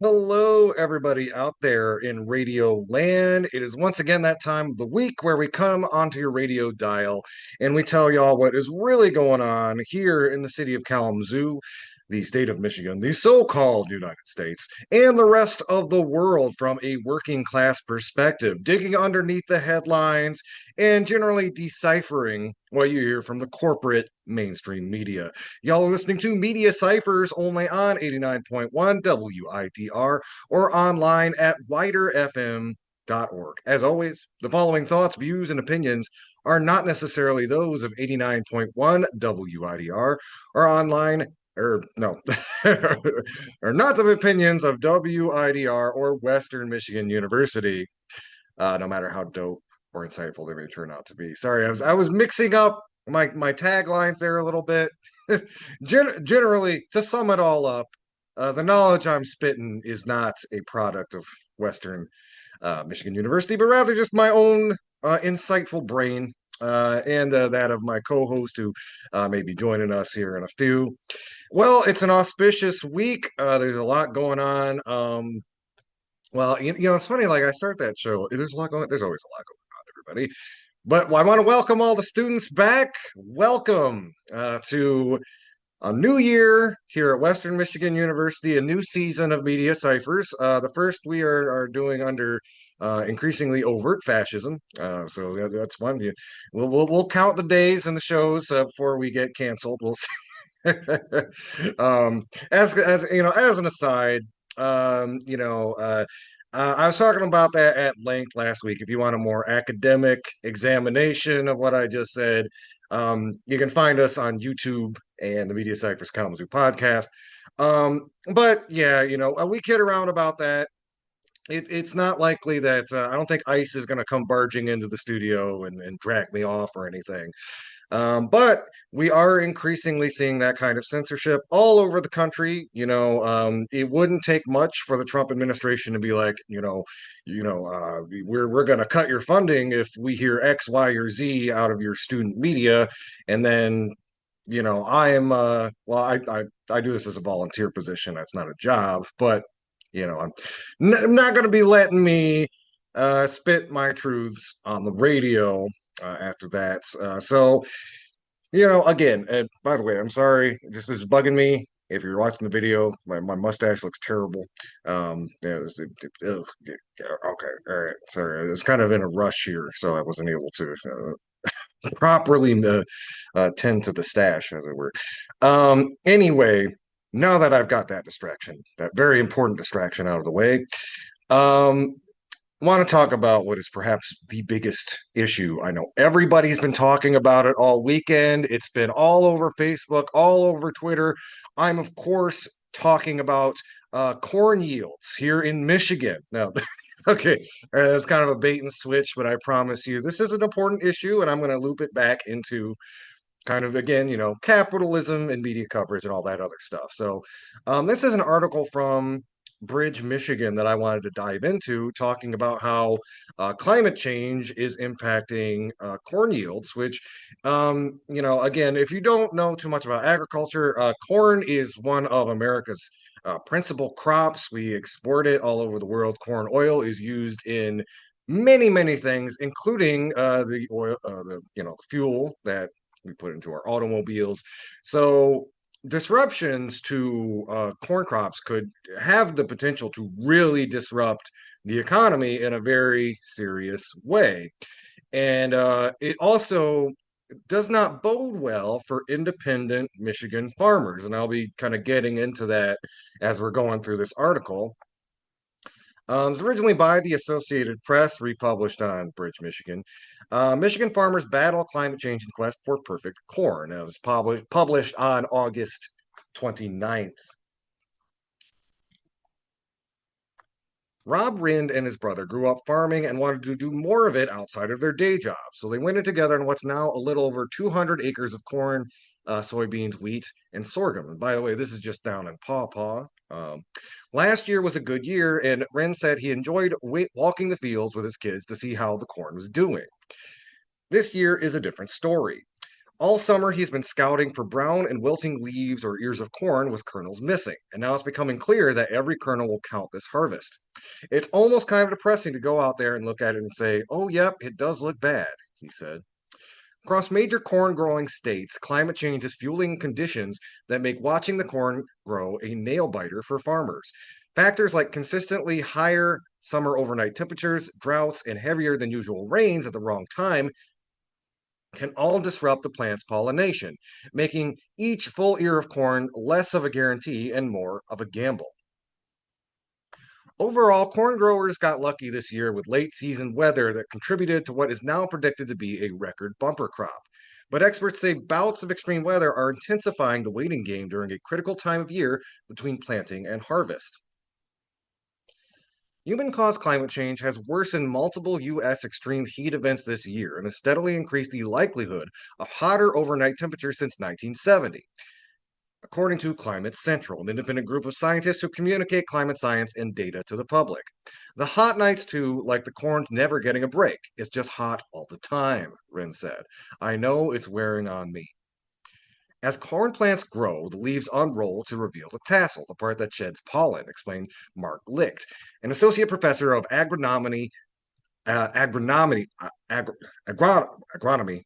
Hello, everybody out there in radio land. It is once again that time of the week where we come onto your radio dial and we tell y'all what is really going on here in the city of Kalamazoo, the state of Michigan, the so-called United States, and the rest of the world from a working class perspective, digging underneath the headlines and generally deciphering what you hear from the corporate mainstream media. Y'all are listening to Media Cyphers only on 89.1 WIDR or online at widerfm.org. As always, the following thoughts, views, and opinions are not necessarily those of 89.1 WIDR or online, or no, are not the opinions of WIDR or Western Michigan University, no matter how dope or insightful they may turn out to be. Sorry, I was mixing up my taglines there a little bit. Generally, to sum it all up, the knowledge I'm spitting is not a product of Western Michigan University, but rather just my own insightful brain and that of my co-host who may be joining us here in a few. Well, it's an auspicious week. There's a lot going on. It's funny. Like I start that show, there's a lot going. There's always a lot going on, everybody. But I want to welcome all the students back. Welcome to a new year here at Western Michigan University, a new season of Media Cyphers. The first we are doing under increasingly overt fascism. That's fun. We'll count the days and the shows before we get canceled. We'll see. As you know, as an aside, I was talking about that at length last week. If you want a more academic examination of what I just said, you can find us on YouTube and the Media Cyphers Kalamazoo podcast. But yeah, we kid around about that. It's not likely that I don't think ICE is going to come barging into the studio and drag me off or anything. But we are increasingly seeing that kind of censorship all over the country. It wouldn't take much for the Trump administration to be like, we're going to cut your funding if we hear X, Y, or Z out of your student media, and then. I am I do this as a volunteer position. That's not a job, but I'm not going to be letting me spit my truths on the radio after that. Again, and by the way, I'm sorry, this is bugging me. If you're watching the video, my mustache looks terrible. Okay, all right, sorry. I was kind of in a rush here, so I wasn't able to properly tend to the stash, as it were. Anyway, now that I've got that distraction, that very important distraction out of the way, um, want to talk about what is perhaps the biggest issue. I know everybody's been talking about it all weekend. It's been all over Facebook, all over Twitter. I'm, of course, talking about corn yields here in Michigan. Now, okay, it's kind of a bait and switch, but I promise you this is an important issue, and I'm going to loop it back into kind of again, capitalism and media coverage and all that other stuff. So, this is an article from Bridge, Michigan that I wanted to dive into, talking about how climate change is impacting corn yields, which, again, if you don't know too much about agriculture, corn is one of America's principal crops. We export it all over the world. Corn oil is used in many, many things, including the oil, fuel that we put into our automobiles. So disruptions to corn crops could have the potential to really disrupt the economy in a very serious way. And it also does not bode well for independent Michigan farmers. And I'll be kind of getting into that as we're going through this article. It was originally by the Associated Press, republished on Bridge, Michigan. Michigan farmers battle climate change in quest for perfect corn. It was published on August 29th. Rob Rind and his brother grew up farming and wanted to do more of it outside of their day jobs. So they went in together on what's now a little over 200 acres of corn, soybeans, wheat, and sorghum. And by the way, this is just down in Paw Paw. Last year was a good year, and Rind said he enjoyed walking the fields with his kids to see how the corn was doing. This year is a different story. All summer, he's been scouting for brown and wilting leaves or ears of corn with kernels missing, and now it's becoming clear that every kernel will count this harvest. It's almost kind of depressing to go out there and look at it and say, oh, yep, it does look bad, he said. Across major corn growing states, climate change is fueling conditions that make watching the corn grow a nail biter for farmers. Factors like consistently higher summer overnight temperatures, droughts, and heavier than usual rains at the wrong time can all disrupt the plant's pollination, making each full ear of corn less of a guarantee and more of a gamble. Overall, corn growers got lucky this year with late season weather that contributed to what is now predicted to be a record bumper crop. But experts say bouts of extreme weather are intensifying the waiting game during a critical time of year between planting and harvest. Human caused climate change has worsened multiple U.S. extreme heat events this year and has steadily increased the likelihood of hotter overnight temperatures since 1970, according to Climate Central, an independent group of scientists who communicate climate science and data to the public. The hot nights, too, like the corn never getting a break. It's just hot all the time, Wren said. I know it's wearing on me. As corn plants grow, the leaves unroll to reveal the tassel, the part that sheds pollen, explained Mark Licht, an associate professor of agronomy, agronomy, agronomy,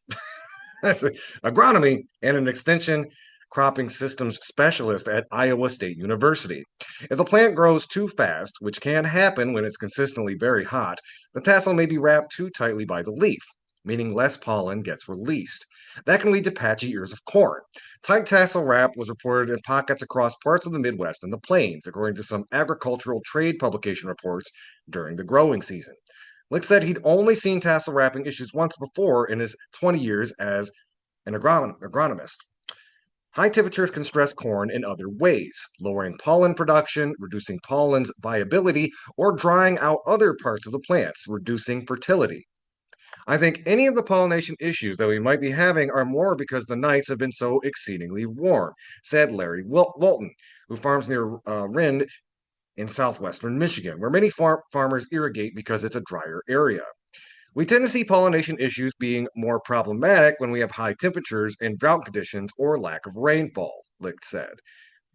agronomy, and an extension cropping systems specialist at Iowa State University. If the plant grows too fast, which can happen when it's consistently very hot, the tassel may be wrapped too tightly by the leaf, meaning less pollen gets released. That can lead to patchy ears of corn. Tight tassel wrap was reported in pockets across parts of the Midwest and the Plains, according to some agricultural trade publication reports during the growing season. Lick said he'd only seen tassel wrapping issues once before in his 20 years as an agronomist. High temperatures can stress corn in other ways, lowering pollen production, reducing pollen's viability, or drying out other parts of the plants, reducing fertility. I think any of the pollination issues that we might be having are more because the nights have been so exceedingly warm, said Larry Walton, who farms near Rind in southwestern Michigan, where many farmers irrigate because it's a drier area. We tend to see pollination issues being more problematic when we have high temperatures and drought conditions or lack of rainfall, Licht said.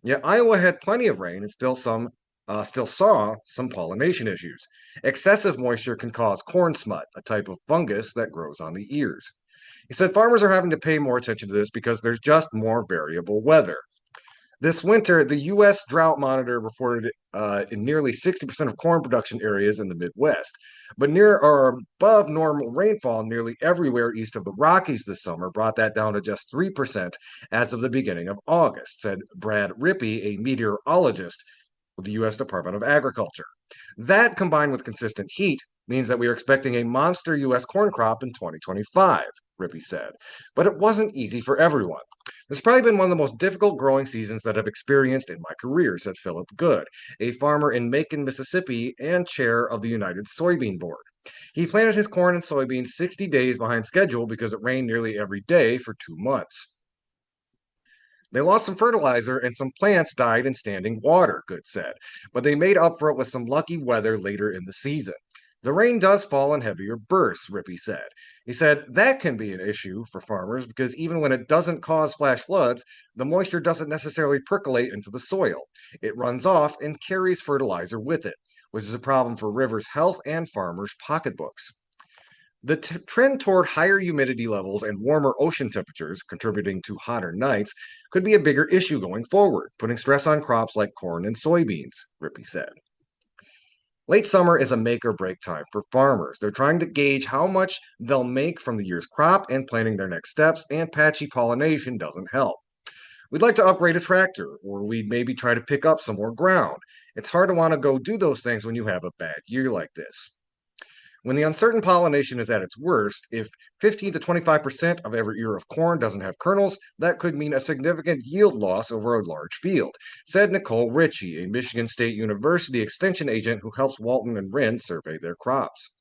Yet Iowa had plenty of rain and still saw some pollination issues. Excessive moisture can cause corn smut, a type of fungus that grows on the ears. He said farmers are having to pay more attention to this because there's just more variable weather. This winter, the U.S. Drought Monitor reported in nearly 60% of corn production areas in the Midwest, but near or above normal rainfall nearly everywhere east of the Rockies this summer brought that down to just 3% as of the beginning of August, said Brad Rippey, a meteorologist with the U.S. Department of Agriculture. That, combined with consistent heat, means that we are expecting a monster U.S. corn crop in 2025, Rippey said. But it wasn't easy for everyone. It's probably been one of the most difficult growing seasons that I've experienced in my career, said Philip Good, a farmer in Macon, Mississippi, and chair of the United Soybean Board. He planted his corn and soybeans 60 days behind schedule because it rained nearly every day for 2 months. They lost some fertilizer and some plants died in standing water, Good said, but they made up for it with some lucky weather later in the season. The rain does fall in heavier bursts, Rippey said. He said that can be an issue for farmers because even when it doesn't cause flash floods, the moisture doesn't necessarily percolate into the soil. It runs off and carries fertilizer with it, which is a problem for rivers' health and farmers' pocketbooks. The trend toward higher humidity levels and warmer ocean temperatures, contributing to hotter nights, could be a bigger issue going forward, putting stress on crops like corn and soybeans, Rippey said. Late summer is a make or break time for farmers. They're trying to gauge how much they'll make from the year's crop and planning their next steps, and patchy pollination doesn't help. We'd like to upgrade a tractor, or we'd maybe try to pick up some more ground. It's hard to want to go do those things when you have a bad year like this. When the uncertain pollination is at its worst, if 15 to 25% of every ear of corn doesn't have kernels, that could mean a significant yield loss over a large field, said Nicole Ritchie, a Michigan State University extension agent who helps Walton and Wren survey their crops.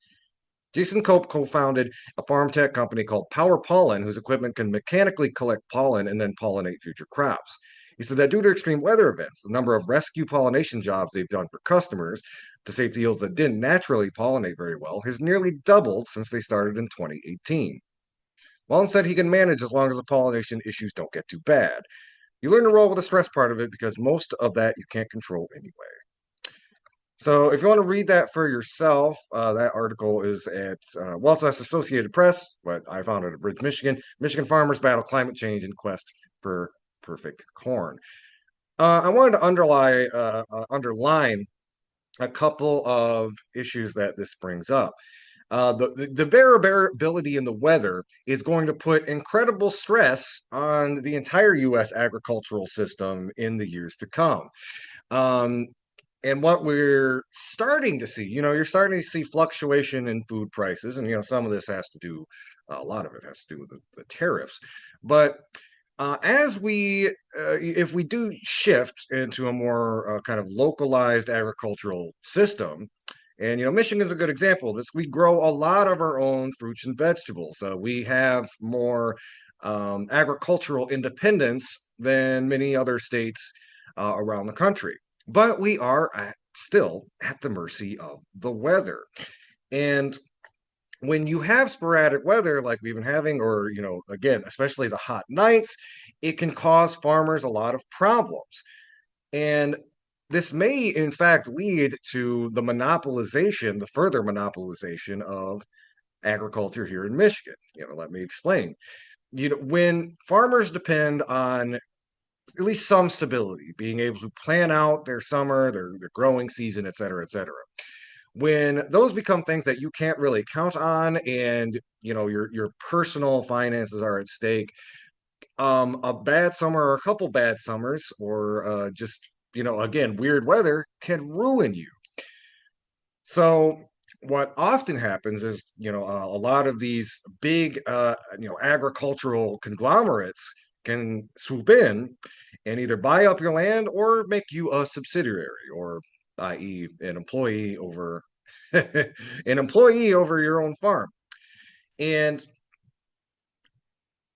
Jason Cope co-founded a farm tech company called Power Pollen, whose equipment can mechanically collect pollen and then pollinate future crops. He said that due to extreme weather events, the number of rescue pollination jobs they've done for customers to save fields that didn't naturally pollinate very well has nearly doubled since they started in 2018. Well, instead, he can manage as long as the pollination issues don't get too bad. You learn to roll with the stress part of it because most of that you can't control anyway. So if you want to read that for yourself, that article is at, well, it's Associated Press, but I found it at Bridge, Michigan. Michigan farmers battle climate change in quest for perfect corn. I wanted to underline a couple of issues that this brings up. The variability in the weather is going to put incredible stress on the entire U.S. agricultural system in the years to come. Um, and what we're starting to see, you're starting to see fluctuation in food prices, and some of this has to do, a lot of it has to do with the tariffs. But as if we do shift into a more kind of localized agricultural system, and Michigan's a good example of this. We grow a lot of our own fruits and vegetables. We have more agricultural independence than many other states around the country. But we are still at the mercy of the weather. And when you have sporadic weather like we've been having, or, again, especially the hot nights, it can cause farmers a lot of problems. And this may, in fact, lead to the further monopolization of agriculture here in Michigan. Let me explain. When farmers depend on at least some stability, being able to plan out their summer, their growing season, et cetera, et cetera. When those become things that you can't really count on, and your personal finances are at stake, a bad summer or a couple bad summers, or just again, weird weather can ruin you. So what often happens is, a lot of these big, agricultural conglomerates can swoop in and either buy up your land or make you a subsidiary, or i.e., an employee over an employee over your own farm. And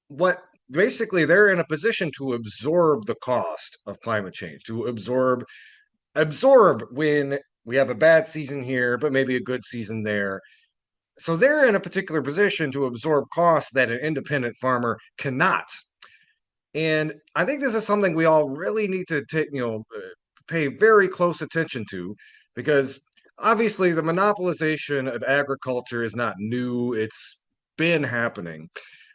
what basically they're in a position to absorb the cost of climate change, to absorb when we have a bad season here, but maybe a good season there. So they're in a particular position to absorb costs that an independent farmer cannot. And I think this is something we all really need to take, pay very close attention to, because obviously the monopolization of agriculture is not new. It's been happening.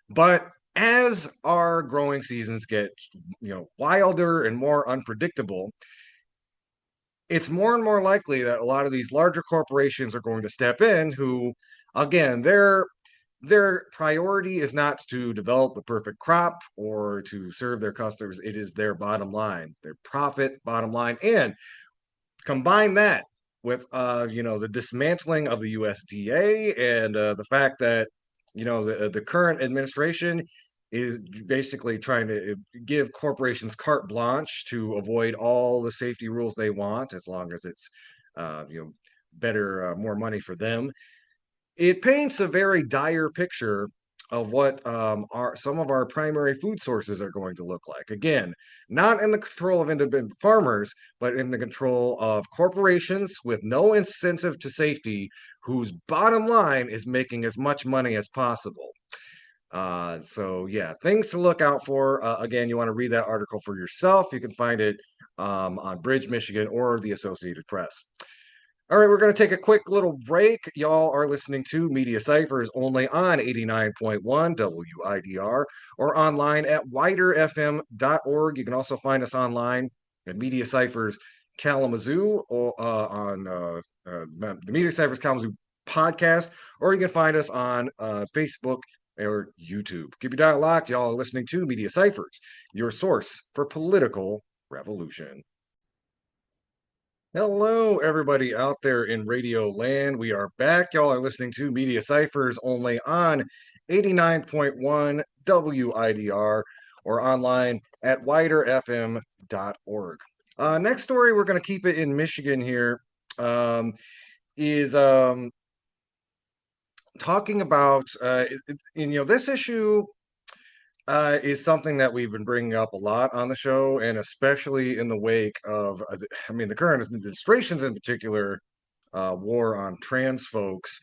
But as our growing seasons get, wilder and more unpredictable, it's more and more likely that a lot of these larger corporations are going to step in, who, again, their priority is not to develop the perfect crop or to serve their customers. It is their bottom line, their profit bottom line. And combine that with the dismantling of the USDA, and the fact that the current administration is basically trying to give corporations carte blanche to avoid all the safety rules they want, as long as it's better, more money for them. It paints a very dire picture of what some of our primary food sources are going to look like. Again, not in the control of independent farmers, but in the control of corporations with no incentive to safety, whose bottom line is making as much money as possible. So yeah, things to look out for. Again, you want to read that article for yourself. You can find it on Bridge, Michigan, or the Associated Press. All right, we're going to take a quick little break. Y'all are listening to Media Cyphers only on 89.1 WIDR, or online at widerfm.org. You can also find us online at Media Cyphers Kalamazoo, or on the Media Cyphers Kalamazoo podcast, or you can find us on Facebook or YouTube. Keep your dial locked. Y'all are listening to Media Cyphers, your source for political revolution. Hello, everybody out there in radio land. We are back. Y'all are listening to Media Cyphers only on 89.1 WIDR, or online at widerfm.org. Next story, we're going to keep it in Michigan here, is talking about, this issue is something that we've been bringing up a lot on the show, and especially in the wake of, the current administration's, in particular, war on trans folks.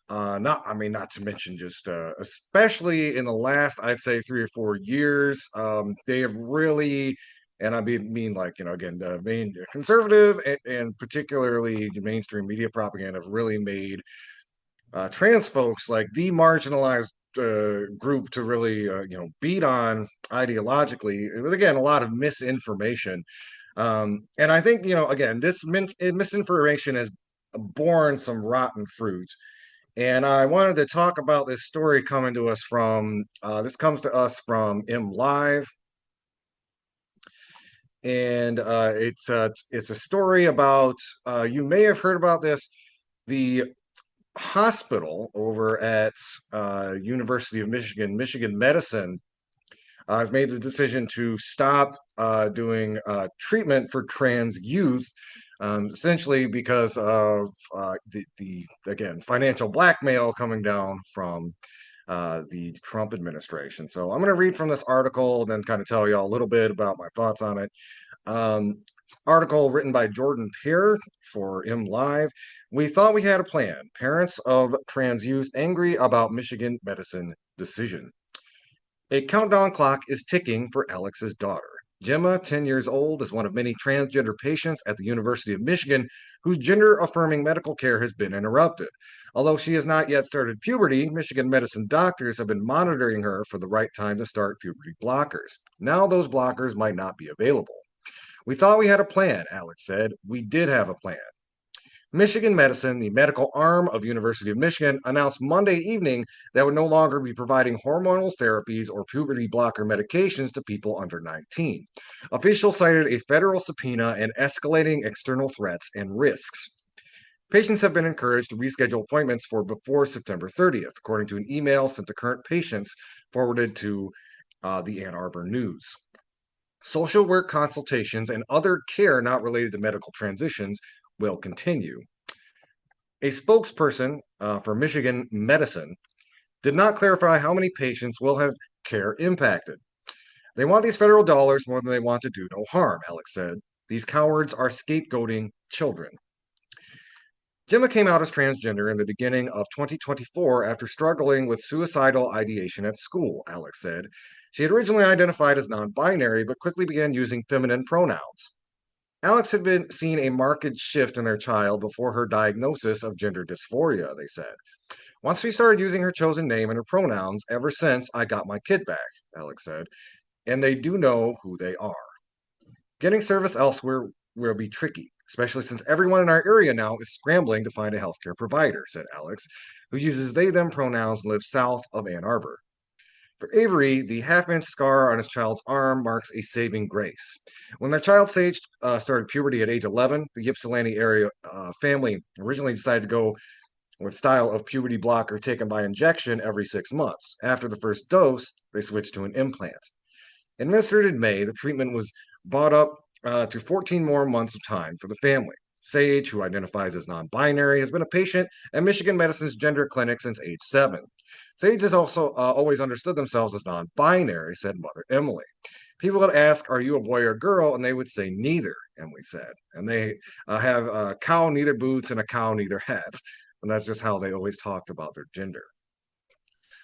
Not to mention just, especially in the last, I'd say 3 or 4 years, they have really, and mean like, again, the main conservative and particularly the mainstream media propaganda have really made trans folks like the marginalized group to really, beat on ideologically with, again, a lot of misinformation. And I think, again, this misinformation has borne some rotten fruit. And I wanted to talk about this story coming to us from, this comes to us from M Live. And it's a story about, you may have heard about this, the hospital over at University of Michigan, Michigan Medicine, has made the decision to stop doing treatment for trans youth, essentially because of the again financial blackmail coming down from the Trump administration. So I'm going to read from this article and then kind of tell you all a little bit about my thoughts on it. Um, Article written by Jordan Peer for M Live. We thought we had a plan. Parents of trans youth angry about Michigan medicine decision. A countdown clock is ticking for Alex's daughter. Gemma, 10 years old, is one of many transgender patients at the University of Michigan whose gender affirming medical care has been interrupted. Although she has not yet started puberty, Michigan medicine doctors have been monitoring her for the right time to start puberty blockers. Now those blockers might not be available. We thought we had a plan, Alex said. We did have a plan. Michigan Medicine, the medical arm of University of Michigan, announced Monday evening that would no longer be providing hormonal therapies or puberty blocker medications to people under 19. Officials cited a federal subpoena and escalating external threats and risks. Patients have been encouraged to reschedule appointments for before September 30th, according to an email sent to current patients forwarded to the Ann Arbor News. Social work consultations and other care not related to medical transitions will continue. A spokesperson for Michigan Medicine did not clarify how many patients will have care impacted. They want these federal dollars more than they want to do no harm, Alex said. These cowards are scapegoating children. Gemma came out as transgender in the beginning of 2024 after struggling with suicidal ideation at school, Alex said. She had originally identified as non binary, but quickly began using feminine pronouns. Alex had been seen a marked shift in their child before her diagnosis of gender dysphoria, they said. Once we started using her chosen name and her pronouns, ever since I got my kid back, Alex said, and they do know who they are. Getting service elsewhere will be tricky, especially since everyone in our area now is scrambling to find a healthcare provider, said Alex, who uses they them pronouns and lives south of Ann Arbor. For Avery, the half-inch scar on his child's arm marks a saving grace. When their child Sage started puberty at age 11, the Ypsilanti area family originally decided to go with style of puberty blocker taken by injection every 6 months. After the first dose, they switched to an implant. Administered in May, the treatment was bought up to 14 more months of time for the family. Sage, who identifies as non binary, has been a patient at Michigan Medicine's gender clinic since age 7. Sage has also always understood themselves as non binary, said Mother Emily. People would ask, "Are you a boy or girl?" And they would say, "Neither," Emily said. And they have a cow neither boots and a cow neither hats. And that's just how they always talked about their gender.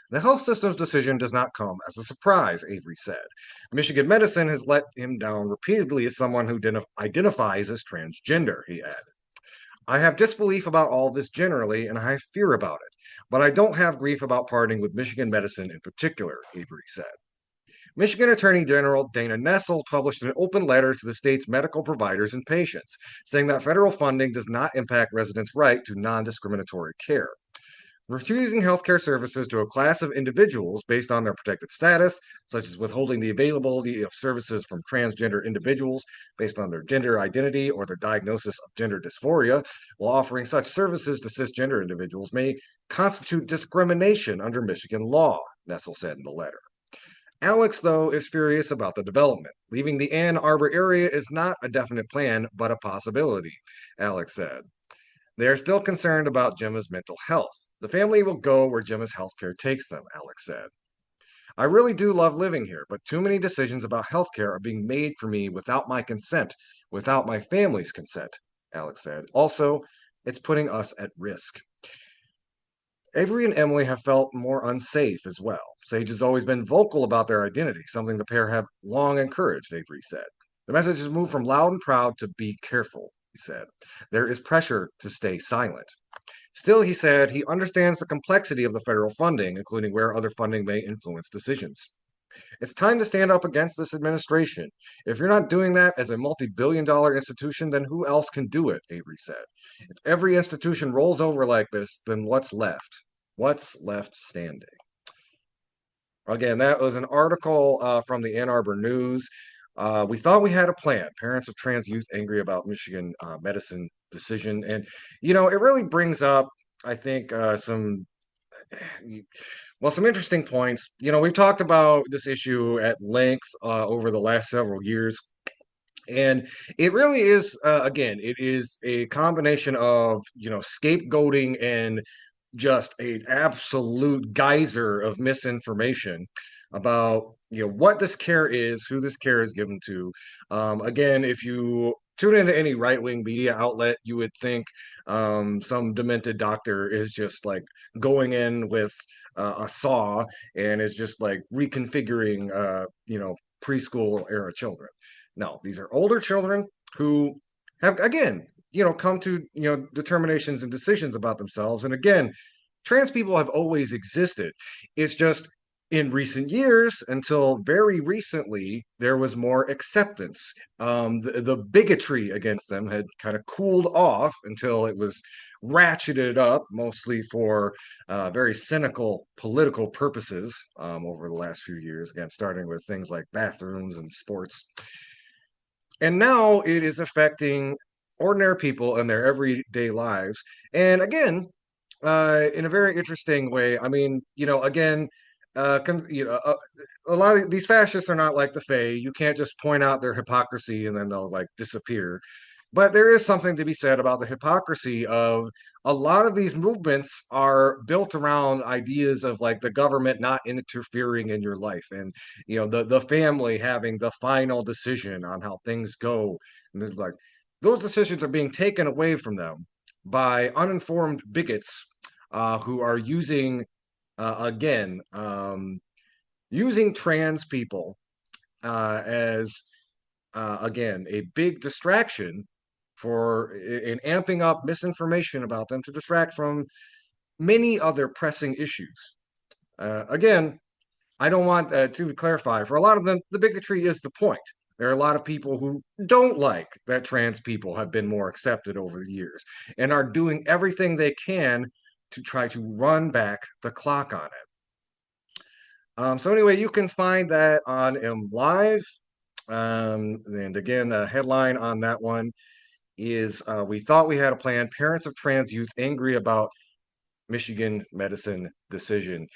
The health system's decision does not come as a surprise, Avery said. Michigan Medicine has let him down repeatedly as someone who identifies as transgender, he added. I have disbelief about all this generally, and I have fear about it, but I don't have grief about parting with Michigan Medicine in particular, Avery said. Michigan Attorney General Dana Nessel published an open letter to the state's medical providers and patients, saying that federal funding does not impact residents' right to non discriminatory care. Refusing healthcare services to a class of individuals based on their protected status, such as withholding the availability of services from transgender individuals based on their gender identity or their diagnosis of gender dysphoria, while offering such services to cisgender individuals may constitute discrimination under Michigan law, Nessel said in the letter. Alex, though, is furious about the development. Leaving the Ann Arbor area is not a definite plan, but a possibility, Alex said. They are still concerned about Gemma's mental health. The family will go where Gemma's healthcare takes them, Alex said. I really do love living here, but too many decisions about healthcare are being made for me without my consent, without my family's consent, Alex said. Also, it's putting us at risk. Avery and Emily have felt more unsafe as well. Sage has always been vocal about their identity, something the pair have long encouraged, Avery said. The message has moved from loud and proud to be careful, he said. There is pressure to stay silent. Still, he said, he understands the complexity of the federal funding, including where other funding may influence decisions. It's time to stand up against this administration. If you're not doing that as a multi billion-dollar institution, then who else can do it? Avery said. If every institution rolls over like this, then what's left? What's left standing? Again, that was an article from the Ann Arbor News. We thought we had a plan. Parents of trans youth angry about Michigan medicine decision. And, it really brings up, I think, some interesting points. We've talked about this issue at length over the last several years. And it really is, again, it is a combination of, scapegoating and just an absolute geyser of misinformation about what this care is, who this care is given to. Again, if you tune into any right-wing media outlet, you would think some demented doctor is just like going in with a saw and is just like reconfiguring preschool era children. No, these are older children who have, again, come to, determinations and decisions about themselves. And again, trans people have always existed. It's just in recent years, until very recently, there was more acceptance. The bigotry against them had kind of cooled off until it was ratcheted up, mostly for very cynical political purposes over the last few years. Again, starting with things like bathrooms and sports. And now it is affecting ordinary people in their everyday lives. And again, in a very interesting way. I mean, again, a lot of these fascists are not like the Fae. You can't just point out their hypocrisy and then they'll like disappear. But there is something to be said about the hypocrisy of a lot of these movements are built around ideas of like the government not interfering in your life and the family having the final decision on how things go. And it's like those decisions are being taken away from them by uninformed bigots who are using again using trans people as again a big distraction for in amping up misinformation about them to distract from many other pressing issues. Again, I don't want to clarify. For a lot of them, the bigotry is the point. There are a lot of people who don't like that trans people have been more accepted over the years and are doing everything they can to try to run back the clock on it. So anyway, you can find that on M Live. And again, the headline on that one is we thought we had a plan. Parents of trans youth angry about Michigan medicine decision.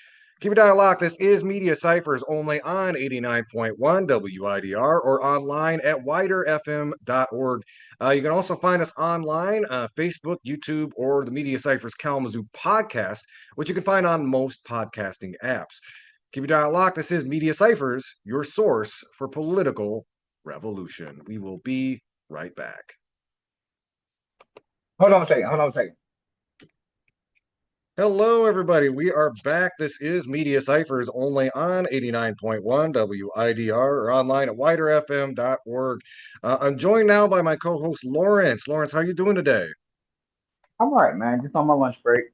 Keep it dialogue. This is Media Cyphers only on 89.1 WIDR or online at widerfm.org. You can also find us online, Facebook, YouTube, or the Media Cyphers Kalamazoo podcast, which you can find on most podcasting apps. Keep it dialogue. This is Media Cyphers, your source for political revolution. We will be right back. Hold on a second. Hold on a second. Hello, everybody. We are back. This is Media Cyphers only on 89.1 WIDR or online at widerfm.org. I'm joined now by my co-host Lawrence. Lawrence, how you doing today? I'm all right, man. Just on my lunch break.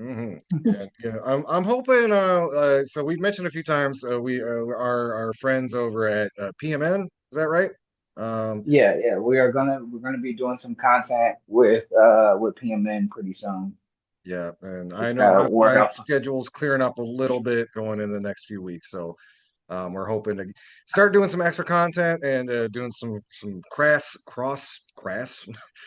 Mm-hmm. Yeah. I'm hoping. So we've mentioned a few times. We our friends over at PMN. Is that right? Um, Yeah. We're gonna be doing some content with PMN pretty soon. yeah, and I Just know gotta work my out. schedule's clearing up a little bit going in the next few weeks. So we're hoping to start doing some extra content and doing some crass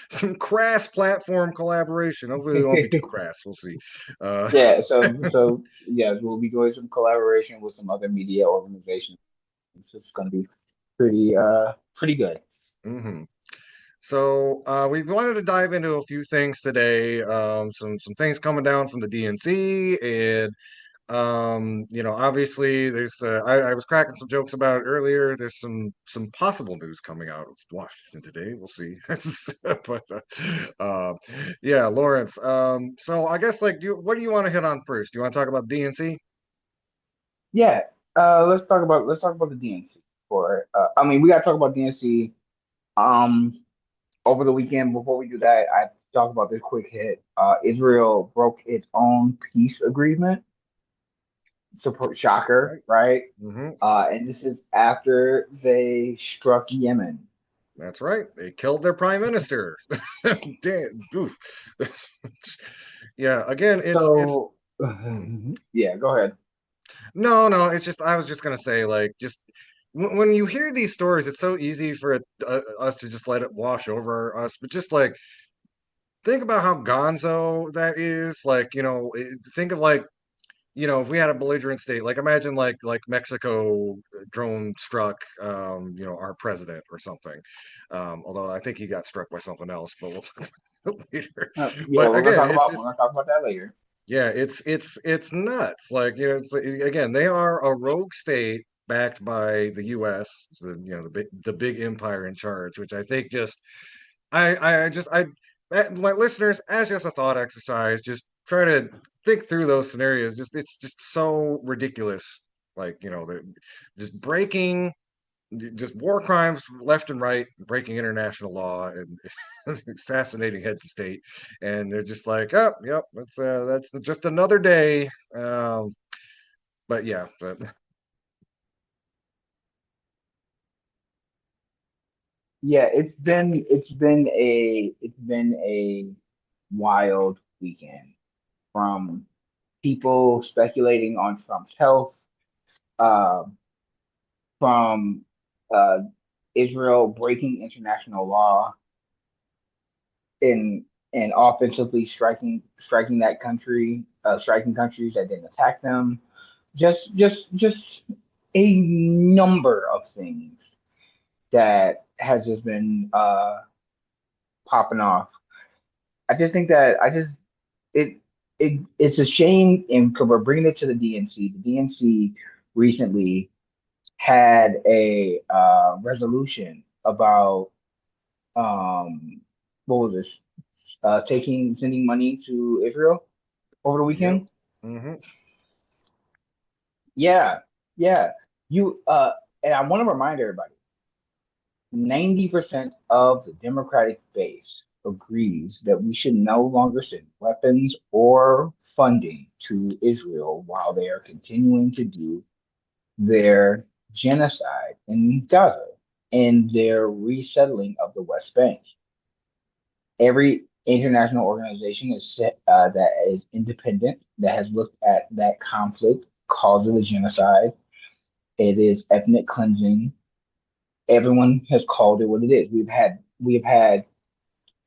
some crass platform collaboration. Hopefully, it won't be too crass. We'll see. Uh, Yeah. So yeah, we'll be doing some collaboration with some other media organizations. It's gonna be pretty good. mhm. So we wanted to dive into a few things today. Some things coming down from the DNC and Obviously there's I was cracking some jokes about it earlier. There's some possible news coming out of Washington today. We'll see. But yeah, Lawrence. So I guess like what do you want to hit on first? Do you want to talk about DNC? Yeah. Let's talk about the DNC for I mean we gotta talk about DNC over the weekend. Before we do that, I have to talk about this quick hit. Israel broke its own peace agreement. Support shocker, Right. right? Hmm. And this is after they struck Yemen. That's right. They killed their prime minister. Damn, oof. Yeah, again, it's So hmm. yeah, go ahead. No, it's just I was just gonna say like just when you hear these stories, it's so easy for us to just let it wash over us. But just like think about how gonzo that is. Like think of like if we had a belligerent state, like imagine like Mexico drone struck our president or something. Although I think he got struck by something else, but we'll talk about it later. Yeah, But again, it's we're just gonna talk about that later. yeah, it's nuts. Like, it's again, they are a rogue state backed by the US, the big empire in charge, which I think just my listeners, as just a thought exercise, just try to think through those scenarios. Just it's just so ridiculous. Like, they're just breaking just war crimes left and right, breaking international law and assassinating heads of state, and they're just like, oh, yep, that's just another day. But yeah, Yeah, it's been a wild weekend from people speculating on Trump's health, uh, from uh, Israel breaking international law and offensively striking that country, striking countries that didn't attack them. Just a number of things that has just been popping off. I just think that I just it it's a shame, and because we're bringing it to the DNC. The DNC recently had a resolution about what was this? Sending money to Israel over the yep. weekend. Hmm. Yeah, yeah. You and I want to remind everybody, 90% of the Democratic base agrees that we should no longer send weapons or funding to Israel while they are continuing to do their genocide in Gaza and their resettling of the West Bank. Every international organization that is independent, that has looked at that conflict, cause of the genocide. It is ethnic cleansing. Everyone has called it what it is. We've had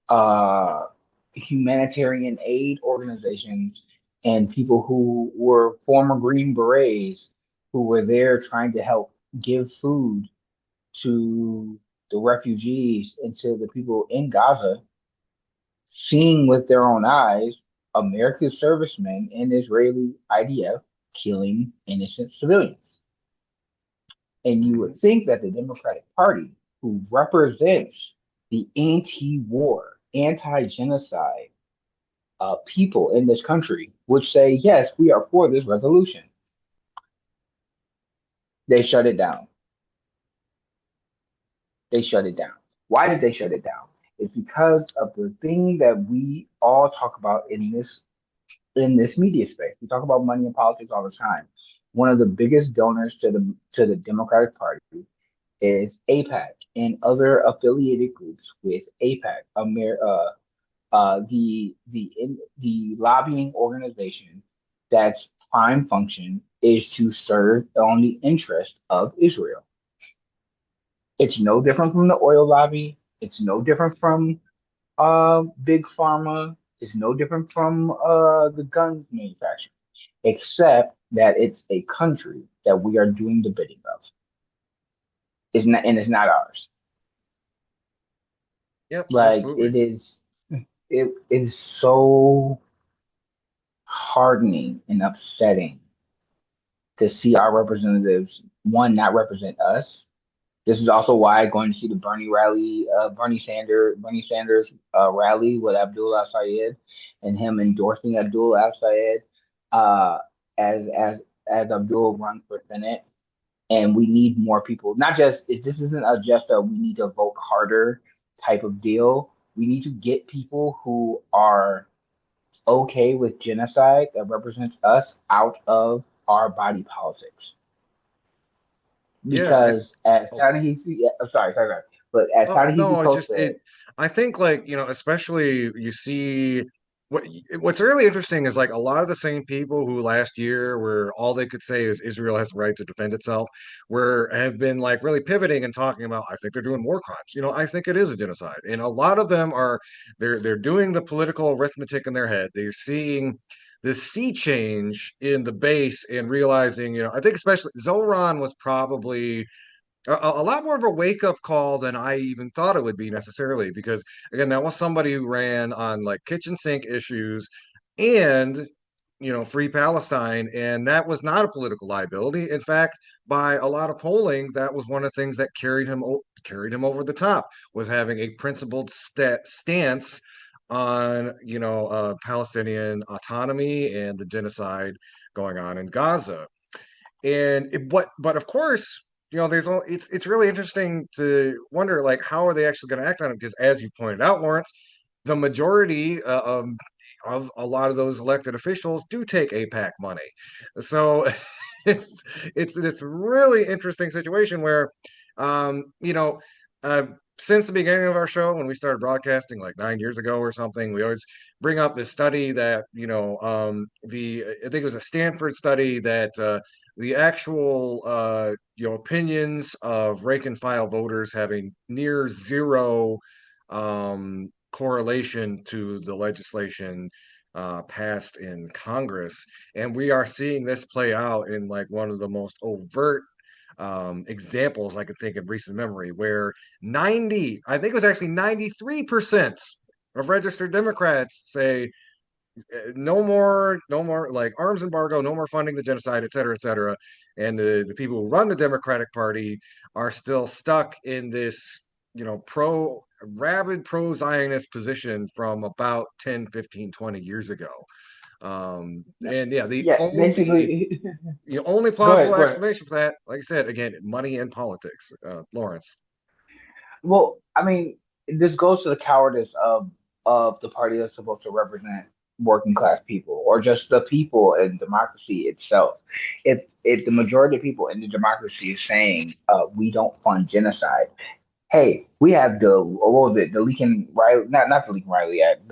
uh, humanitarian aid organizations and people who were former Green Berets who were there trying to help give food to the refugees and to the people in Gaza, seeing with their own eyes American servicemen and Israeli IDF killing innocent civilians. And you would Hmm. think that the Democratic Party, who represents the anti war, anti genocide people in this country, would say, yes, we are for this resolution. They shut it down. They shut it down. Why did they shut it down? It's because of the thing that we all talk about in this media space. We talk about money and politics all the time. One of the biggest donors to the Democratic Party is APAC and other affiliated groups with APAC, the lobbying organization that's prime function is to serve on the interest of Israel. It's no different from the oil lobby. It's no different from big pharma. It's no different from the guns manufacturer, except that it's a country that we are doing the bidding of. It's not, and it's not ours. Yep, Like absolutely. it is so hardening and upsetting to see our representatives, one, not represent us. This is also why going to see the Bernie Sanders rally with Abdul Al Sayed, and him endorsing Abdul Al Sayed uh, as as as Abdul runs for Senate. And we need more people. Not just this isn't just a we need to vote harder type of deal. We need to get people who are okay with genocide that represents us out of our body politics. Yeah, Because as oh, Ta-Nehisi, yeah, sorry, but as oh Ta-Nehisi no, it's Coates just it. said, I think like especially you see what's really interesting is like a lot of the same people who last year where all they could say is Israel has the right to defend itself, where have been like really pivoting and talking about I think they're doing war crimes. I think it is a genocide, and a lot of them are they're doing the political arithmetic in their head. They're seeing this sea change in the base and realizing, I think especially Zoran was probably a lot more of a wake up call than I even thought it would be necessarily. Because again, that was somebody who ran on like kitchen sink issues and free Palestine, and that was not a political liability. In fact, by a lot of polling, that was one of the things that carried him over the top was having a principled stance on Palestinian autonomy and the genocide going on in Gaza. But of course, there's all it's really interesting to wonder like how are they actually going to act on it, because as you pointed out, Lawrence, the majority of a lot of those elected officials do take APAC money. So it's it's this really interesting situation where um you know uh since the beginning of our show, when we started broadcasting like 9 years ago or something, we always bring up this study that the I think it was a Stanford study that the actual opinions of rank and file voters having near zero correlation to the legislation passed in Congress. And we are seeing this play out in like one of the most overt examples I could think of recent memory, where I think it was actually 93% of registered Democrats say no more like arms embargo, no more funding the genocide, et cetera, et cetera. And the people who run the Democratic Party are still stuck in this, rabid pro Zionist position from about 10, 15, 20 years ago. And yeah, yeah, basically, the only go plausible ahead, go ahead. explanation for that, like I said, again, money and politics. Lawrence. Well, I mean, this goes to the cowardice of the party that's supposed to represent working class people or just the people in democracy itself. If the majority of people in the democracy is saying we don't fund genocide, hey, we have the what was it, the Lincoln Riley, not the Lincoln Riley Act,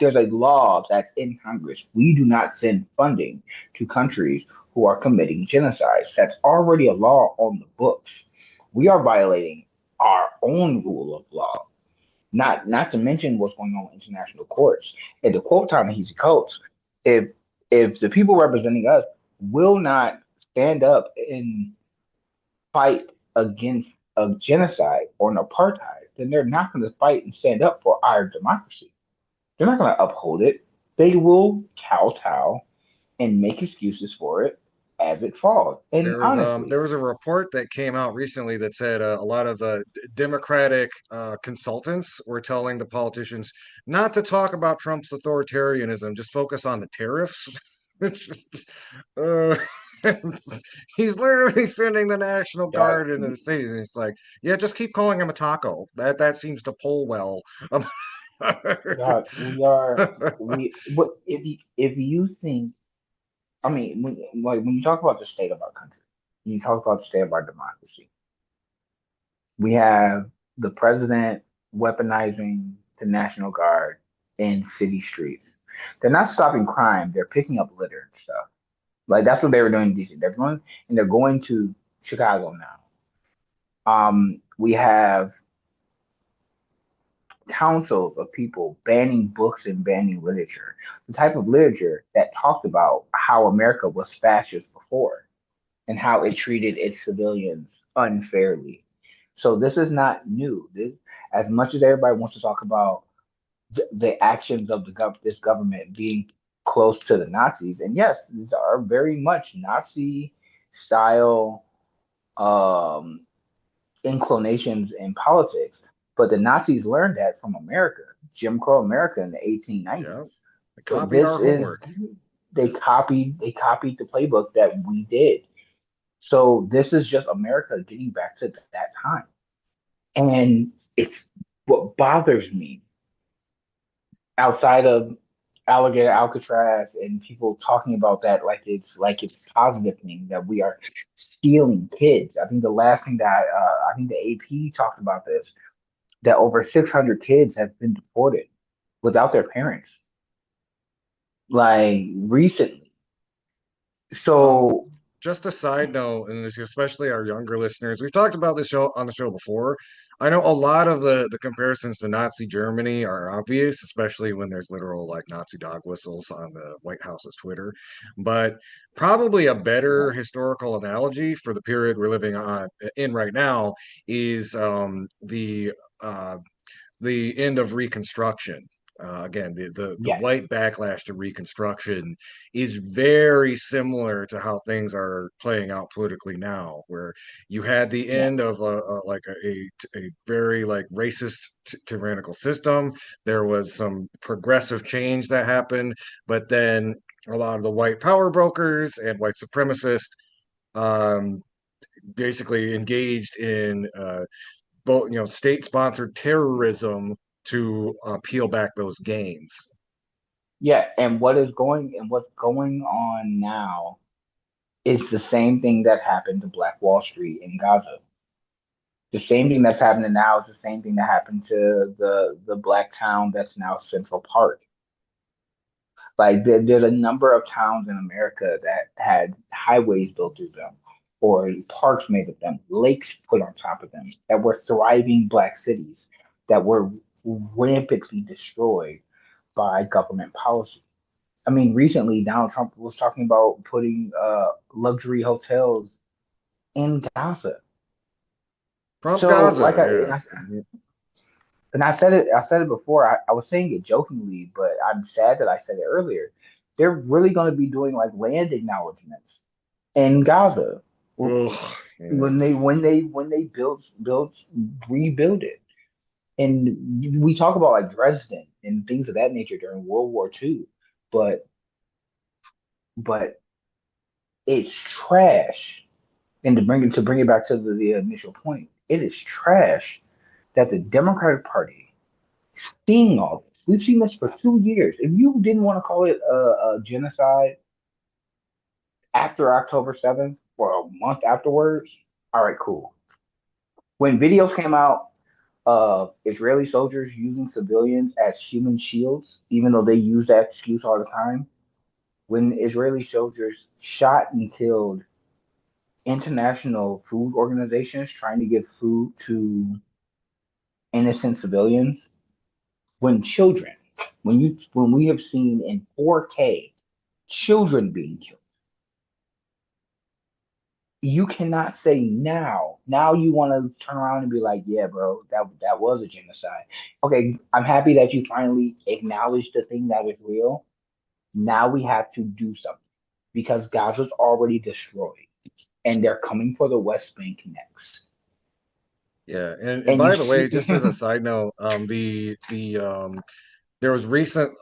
there's a law that's in Congress. We do not send funding to countries who are committing genocides. That's already a law on the books. We are violating our own rule of law. Not to mention what's going on in international courts. And to quote Ta-Nehisi Coates, if if the people representing us will not stand up and fight against a genocide or an apartheid, then they're not going to fight and stand up for our democracy. They're not going to uphold it. They will kowtow and make excuses for it as it falls. And There honestly, was a report that came out recently that said a lot of Democratic consultants were telling the politicians not to talk about Trump's authoritarianism, just focus on the tariffs. It's just uh, he's literally sending the National God, Guard into the cities, and it's like, yeah, just keep calling him a taco. That seems to pull well. God, But if you think, I mean, when you talk about the state of our country, when you talk about the state of our democracy, we have the president weaponizing the National Guard in city streets. They're not stopping crime. They're picking up litter and stuff. Like that's what they were doing in DC. They're going to Chicago now. We have councils of people banning books and banning literature, the type of literature that talked about how America was fascist before and how it treated its civilians unfairly. So this is not new. As much as everybody wants to talk about the actions of this government being close to the Nazis. And yes, these are very much Nazi style um, inclinations in politics. But the Nazis learned that from America, Jim Crow America in the Yeah, 1890s. they So copied this our is homework. they copied the playbook that we did. So this is just America getting back to that time. And it's what bothers me outside of alligator Alcatraz and people talking about that like it's positive thing that we are stealing kids. I think the last thing that I think the AP talked about this, that over 600 kids have been deported without their parents, like recently. Um, So just a side note, and especially our younger listeners, we've talked about this show on the show before. I know a lot of the comparisons to Nazi Germany are obvious, especially when there's literal like Nazi dog whistles on the White House's Twitter. But probably a better historical analogy for the period we're living on in right now is uh, the end of Reconstruction. Again, the yes, white backlash to Reconstruction is very similar to how things are playing out politically now, where you had the yeah, end of a very like racist tyrannical system. There was some progressive change that happened, but then a lot of the white power brokers and white supremacists um, basically engaged in both state-sponsored terrorism to peel back those gains. yeah. And what's going on now is the same thing that happened to Black Wall Street in Gaza. The same thing that's happening now is the same thing that happened to the black town that's now Central Park. Like there's a number of towns in America that had highways built through them, or parks made of them, lakes put on top of them, that were thriving black cities that were rampantly destroyed by government policy. I mean, recently Donald Trump was talking about putting luxury hotels in Gaza. Trump So, Gaza, yeah. Mhm. and I said it before. I was saying it jokingly, but I'm sad that I said it earlier. They're really going to be doing like land acknowledgments in Gaza Ugh, yeah. when they build rebuild it. And we talk about like Dresden and things of that nature during World War II, but but it's trash. And to bring it back to the initial point, it is trash that the Democratic Party seeing all this. We've seen this for 2 years. If you didn't want to call it a genocide after October 7th or a month afterwards, all right, cool. When videos came out of Israeli soldiers using civilians as human shields, even though they use that excuse all the time, when Israeli soldiers shot and killed international food organizations trying to give food to innocent civilians, when children, when we have seen in 4K children being killed, you cannot say now you want to turn around and be like, yeah, bro, that was a genocide. Okay, I'm happy that you finally acknowledged the thing that was real. Now we have to do something because Gaza's already destroyed and they're coming for the West Bank next. Yeah, and And you by the way, see, just as a side note, there was recent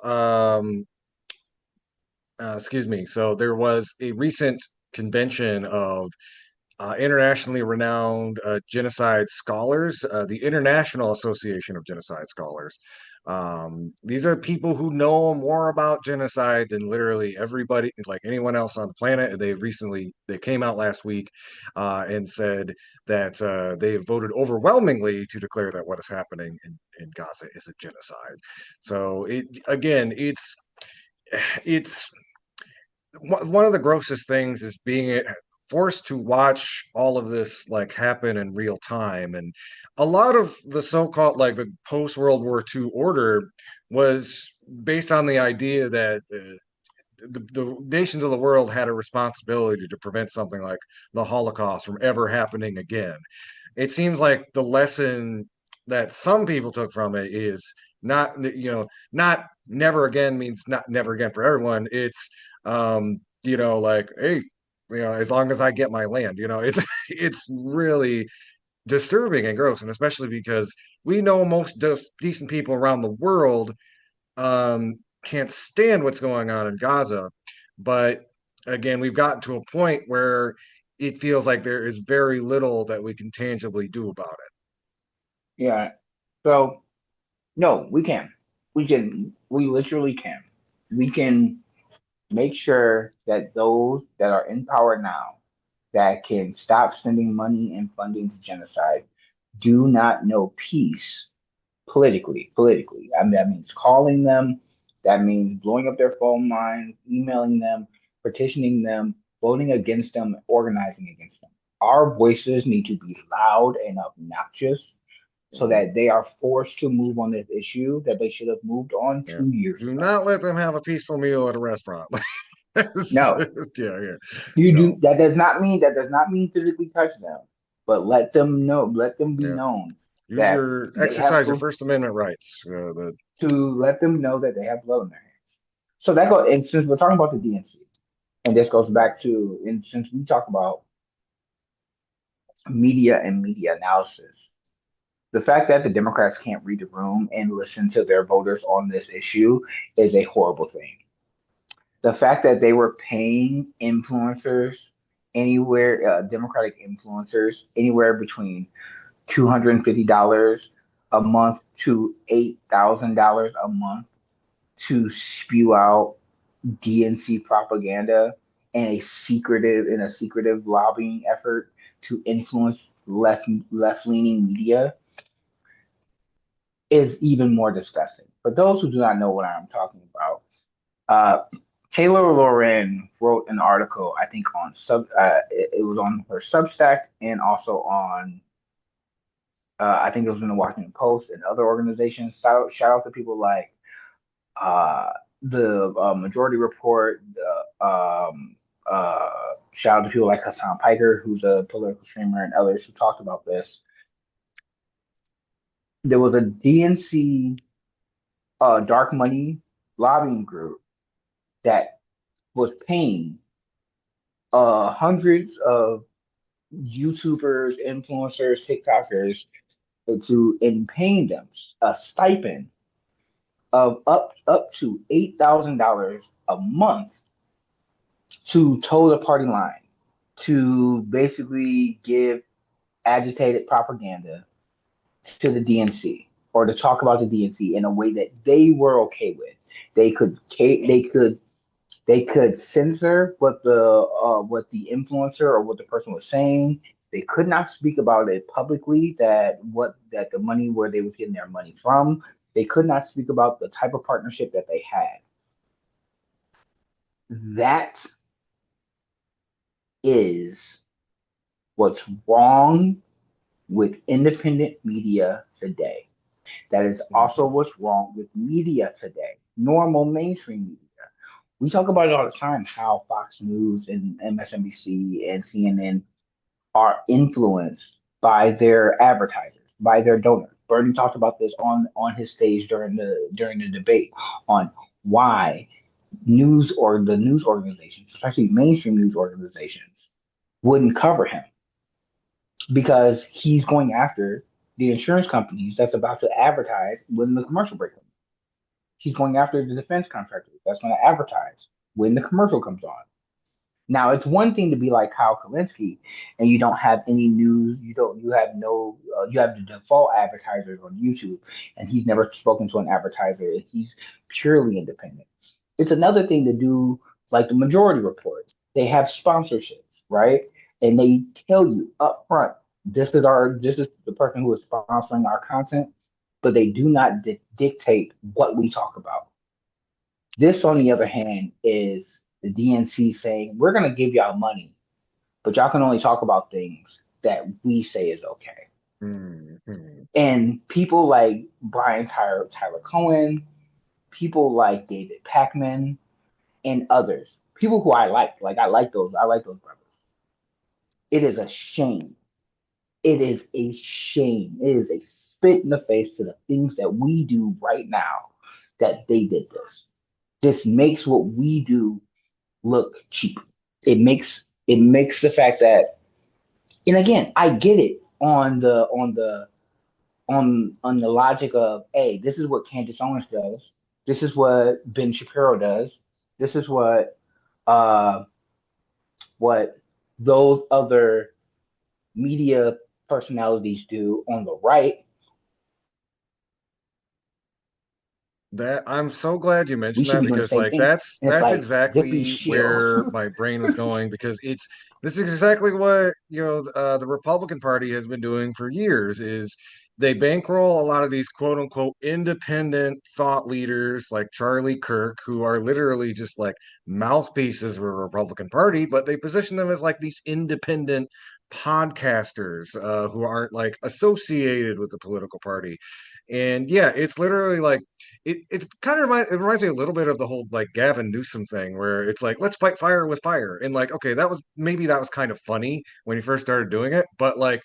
excuse me, so there was a recent convention of internationally renowned genocide scholars, the International Association of Genocide Scholars. These are people who know more about genocide than literally everybody, like anyone else on the planet. They came out last week and said that they voted overwhelmingly to declare that what is happening in Gaza is a genocide. So it's one of the grossest things is being forced to watch all of this like happen in real time. And a lot of the so-called like the post World War II order was based on the idea that the nations of the world had a responsibility to prevent something like the Holocaust from ever happening again. It seems like the lesson that some people took from it is not not never again means not never again for everyone. It's like, hey, as long as I get my land, it's it's really disturbing and gross, and especially because we know most decent people around the world can't stand what's going on in Gaza. But again, we've gotten to a point where it feels like there is very little that we can tangibly do about Yeah. So no, we can. We can. We literally can. We can make sure that those that are in power now that can stop sending money and funding to genocide do not know peace politically. Politically, I mean, that means calling them. That means blowing up their phone lines, emailing them, petitioning them, voting against them, organizing against them. Our voices need to be loud and obnoxious so it. that they are forced to move on this issue that they should have moved on Yeah. 2 years Do ago. not let them have a peaceful meal at a restaurant. No, Yeah, yeah. you do. No. That does not mean physically touch them, but let them know. Let them be Yeah. known Use that your they have exercise your First Amendment rights. to let them know that they have blood on their hands. So that goes. And since we're talking about the DNC, and this goes back to, and since we talk about media and media analysis, the fact that the Democrats can't read the room and listen to their voters on this issue is a horrible thing. The fact that they were paying influencers anywhere, Democratic influencers, anywhere between $250 a month to $8,000 a month to spew out DNC propaganda and a secretive lobbying effort to influence left leaning media is even more disgusting. For those who do not know what I'm talking about, uh, Taylor Loren wrote an article, I think on it was on her Substack and also on, I think it was in the Washington Post and other organizations. Shout out to people like uh, the Majority Report, shout out to people like Hassan Piker, who's a political streamer, and others who talked about this. There was a DNC dark money lobbying group that was paying hundreds of YouTubers, influencers, TikTokers and paying them a stipend of up to $8,000 a month to toe the party line, to basically give agitated propaganda to the DNC or to talk about the DNC in a way that they were okay with. They could censor what the influencer or what the person was saying. They could not speak about it publicly, that the money, where they was getting their money from. They could not speak about the type of partnership that they had. That is what's wrong with independent media today. That is also what's wrong with media today, normal mainstream media. We talk about it all the time, how Fox News and MSNBC and CNN are influenced by their advertisers, by their donors. Bernie talked about this on his stage during the debate on why the news organizations, especially mainstream news organizations, wouldn't cover him because he's going after the insurance companies that's about to advertise when the commercial break comes. He's going after the defense contractors that's going to advertise when the commercial comes on. Now, it's one thing to be like Kyle Kalinske and you don't have any news. You have the default advertisers on YouTube, and he's never spoken to an advertiser, and he's purely independent. It's another thing to do like the Majority Report. They have sponsorships, right? And they tell you up front, this is the person who is sponsoring our content, but they do not dictate what we talk about. This, on the other hand, is the DNC saying, we're going to give y'all money, but y'all can only talk about things that we say is okay. Mhm. And people like Tyler Cohen, people like David Pakman, and others, people who I like those brothers. It is a shame. It is a shame. It is a spit in the face to the things that we do right now that they did this. This makes what we do look cheap. It makes the fact that, and again, I get it on the logic of, hey, this is what Candace Owens does. This is what Ben Shapiro does. This is uh what those other media personalities do on the right. That I'm so glad you We mentioned should that be doing the because same like thing. that's And it's that's like zippy exactly shield. where my brain was going because it's this is exactly what the Republican Party has been doing for years is they bankroll a lot of these quote unquote independent thought leaders like Charlie Kirk who are literally just like mouthpieces for the Republican Party, but they position them as like these independent podcasters who aren't like associated with the political party. And yeah, it's literally like it's kind of it reminds me a little bit of the whole like Gavin Newsom thing where it's like let's fight fire with fire and like okay that was kind of funny when he first started doing it but like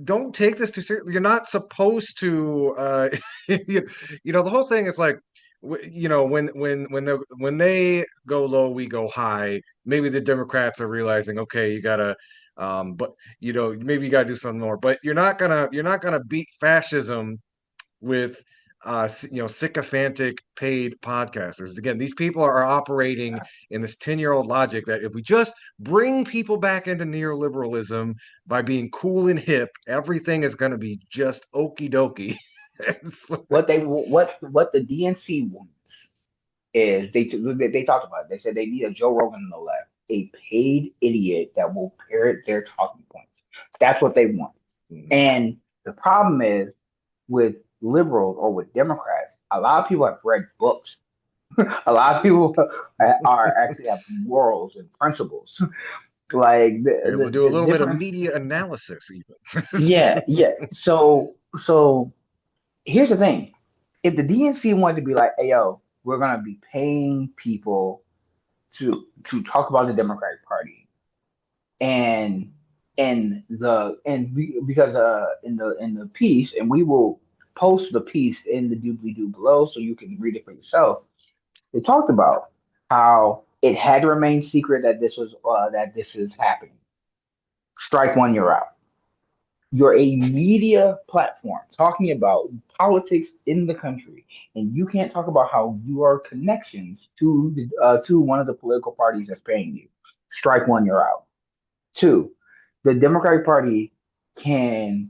don't take this too seriously. You're not supposed to you, the whole thing is like when they go low we go high. Maybe the Democrats are realizing okay you gotta but maybe you gotta do something more but you're not gonna beat fascism with sycophantic paid podcasters. Again, these people are operating in this 10-year-old logic that if we just bring people back into neoliberalism by being cool and hip, everything is going to be just okie dokie. What the DNC wants is they talked about it. They said they need a Joe Rogan on the left, a paid idiot that will parrot their talking points. That's what they want. And the problem is with liberals or with Democrats, a lot of people have read books. A lot of people are actually have morals and principles. Like You're able to do a the little bit of difference. media analysis, even. Yeah, yeah. So here's the thing. If the DNC wanted to be like, hey yo, we're gonna be paying people to talk about the Democratic Party and because in the piece, and we will post the piece in the doobly doo below so you can read it for yourself. They talked about how it had to remain secret that this is happening. Strike one, you're out. You're a media platform talking about politics in the country, and you can't talk about how you are connections to one of the political parties that's paying you. Strike one, you're out. Two, the Democratic Party can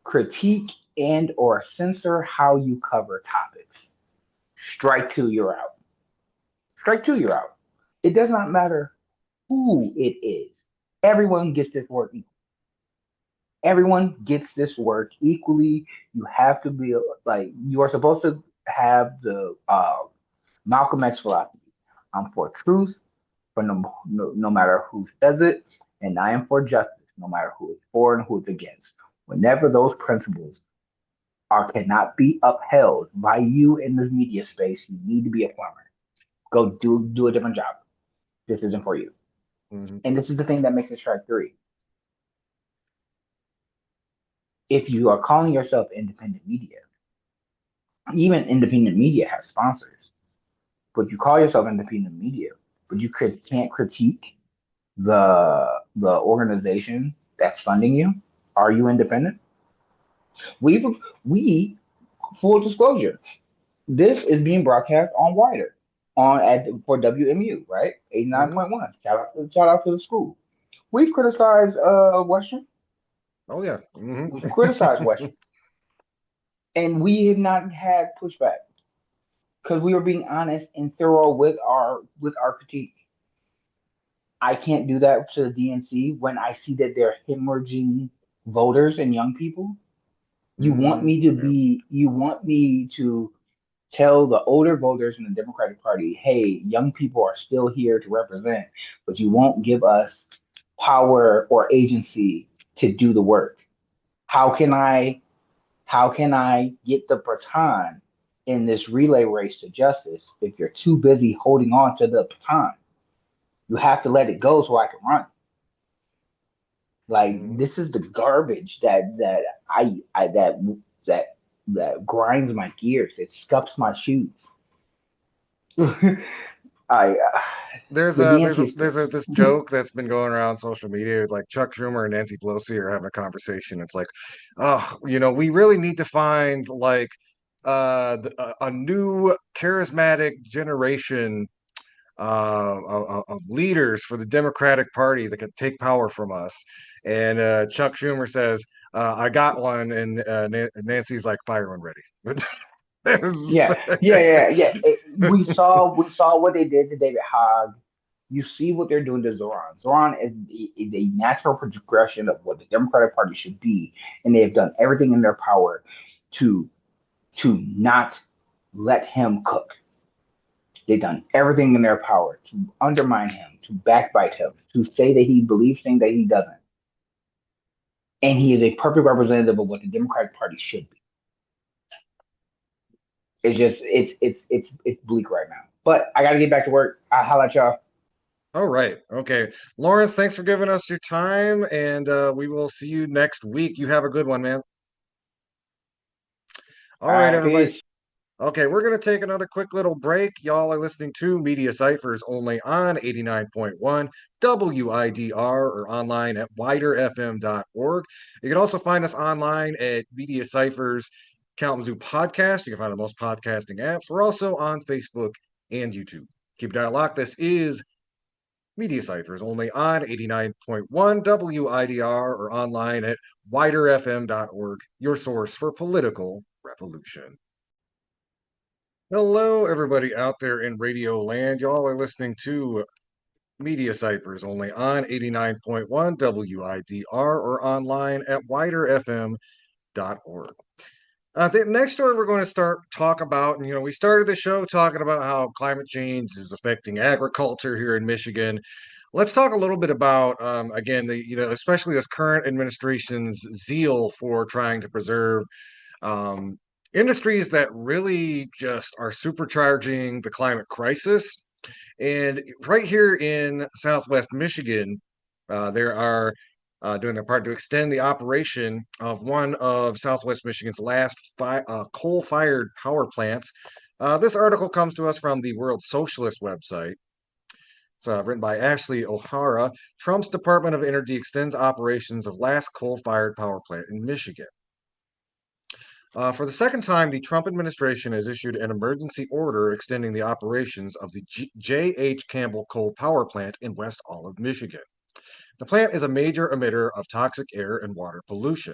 critique and or censor how you cover topics. Strike two, you're out. Strike two, you're out. It does not matter who it is. Everyone gets this work equally. Everyone gets this work equally. You have to be like you are supposed to have the Malcolm X philosophy. I'm for truth, for no matter who says it, and I am for justice, no matter who is for and who is against. Whenever those principles cannot be upheld by you in this media space, you need to be a plumber. Go do a different job. This isn't for you. Mhm. And this is the thing that makes it strike three. If you are calling yourself independent media, even independent media has sponsors, but you call yourself independent media, but you can't critique the organization that's funding you. Are you independent? We've we full disclosure. This is being broadcast on Wider on at for WMU, right? Mhm. 89.1. Shout out to the school. We've criticized Western. Oh yeah. Hmm. We've criticized Western. And we have not had pushback because we were being honest and thorough with our critique. I can't do that to the DNC when I see that they're hemorrhaging voters and young people. Hmm. Yeah. You want me to tell the older voters in the Democratic Party, hey, young people are still here to represent, but you won't give us power or agency to do the work. How can I get the baton in this relay race to justice if you're too busy holding on to the baton? You have to let it go so I can run. Like Mhm. this is the garbage I that that grinds my gears. It scuffs my shoes. I There's the a there's a Nancy's there's a this joke that's been going around social media. It's like Chuck Schumer and Nancy Pelosi are having a conversation. It's like, oh, we really need to find like a new charismatic generation of leaders for the Democratic Party that could take power from us. And Chuck Schumer says, "I got one," and Nancy's like, "Fire when ready." It's- yeah. We saw what they did to David Hogg. You see what they're doing to Zoran. Zoran is a natural progression of what the Democratic Party should be, and they have done everything in their power to not let him cook. They've done everything in their power to undermine him, to backbite him, to say that he believes things that he doesn't. And he is a perfect representative of what the Democratic Party should be. It's just it's bleak right now. But I gotta get back to work. I'll holla at y'all. All right. Okay. Lawrence, thanks for giving us your time, and we will see you next week. You have a good one, man. All All right, right, everybody. peace. Okay, we're going to take another quick little break. Y'all are listening to Media Cyphers only on 89.1 WIDR or online at widerfm.org. You can also find us online at Media Cyphers Kalamazoo Podcast. You can find the most podcasting apps. We're also on Facebook and YouTube. Keep dial locked. This is Media Ciphers only on 89.1 WIDR or online at widerfm.org, your source for political revolution. Hello, everybody out there in radio land. Y'all are listening to Media Ciphers only on 89.1 WIDR or online at widerfm.org. The next story we're going to start talk about, and we started the show talking about how climate change is affecting agriculture here in Michigan. Let's talk a little bit about, again, especially this current administration's zeal for trying to preserve um, industries that really just are supercharging the climate crisis. And right here in Southwest Michigan, there are doing their part to extend the operation of one of Southwest Michigan's last coal-fired power plants. This article comes to us from the World Socialist website. It's written by Ashley O'Hara. Trump's Department of Energy extends operations of last coal-fired power plant in Michigan. For the second time, the Trump administration has issued an emergency order extending the operations of the J.H. Campbell Coal Power Plant in West Olive, Michigan. The plant is a major emitter of toxic air and water pollution.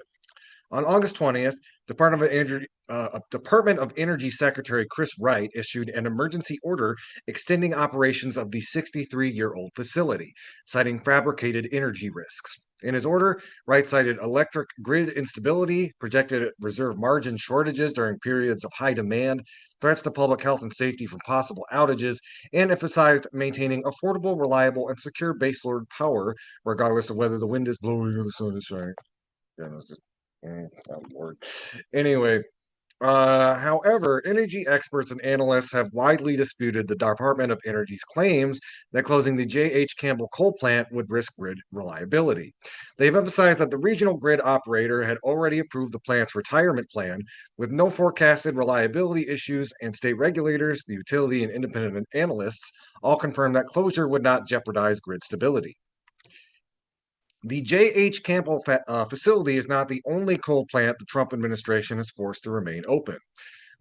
On August 20th, Department of Energy Secretary Chris Wright issued an emergency order extending operations of the 63-year-old facility, citing fabricated energy risks. In his order, Wright cited electric grid instability, projected reserve margin shortages during periods of high demand, threats to public health and safety from possible outages, and emphasized maintaining affordable, reliable, and secure baseload power, regardless of whether the wind is blowing or the sun is shining. Yeah, that's just, I'm bored. Anyway, however, energy experts and analysts have widely disputed the Department of Energy's claims that closing the J.H. Campbell coal plant would risk grid reliability. They've emphasized that the regional grid operator had already approved the plant's retirement plan with no forecasted reliability issues, and state regulators, the utility, and independent analysts all confirmed that closure would not jeopardize grid stability. The J.H. Campbell facility is not the only coal plant the Trump administration has forced to remain open.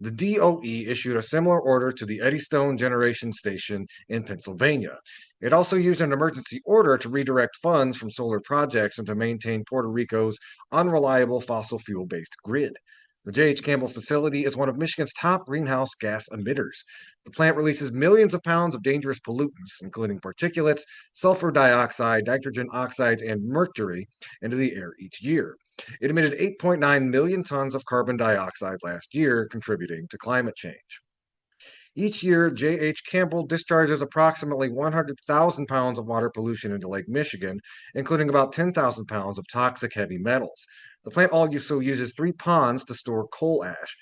The DOE issued a similar order to the Eddystone Generation Station in Pennsylvania. It also used an emergency order to redirect funds from solar projects and to maintain Puerto Rico's unreliable fossil fuel based grid. The J.H. Campbell facility is one of Michigan's top greenhouse gas emitters. The plant releases millions of pounds of dangerous pollutants, including particulates, sulfur dioxide, nitrogen oxides, and mercury, into the air each year. It emitted 8.9 million tons of carbon dioxide last year, contributing to climate change. Each year, J.H. Campbell discharges approximately 100,000 pounds of water pollution into Lake Michigan, including about 10,000 pounds of toxic heavy metals. The plant also uses 3 ponds to store coal ash.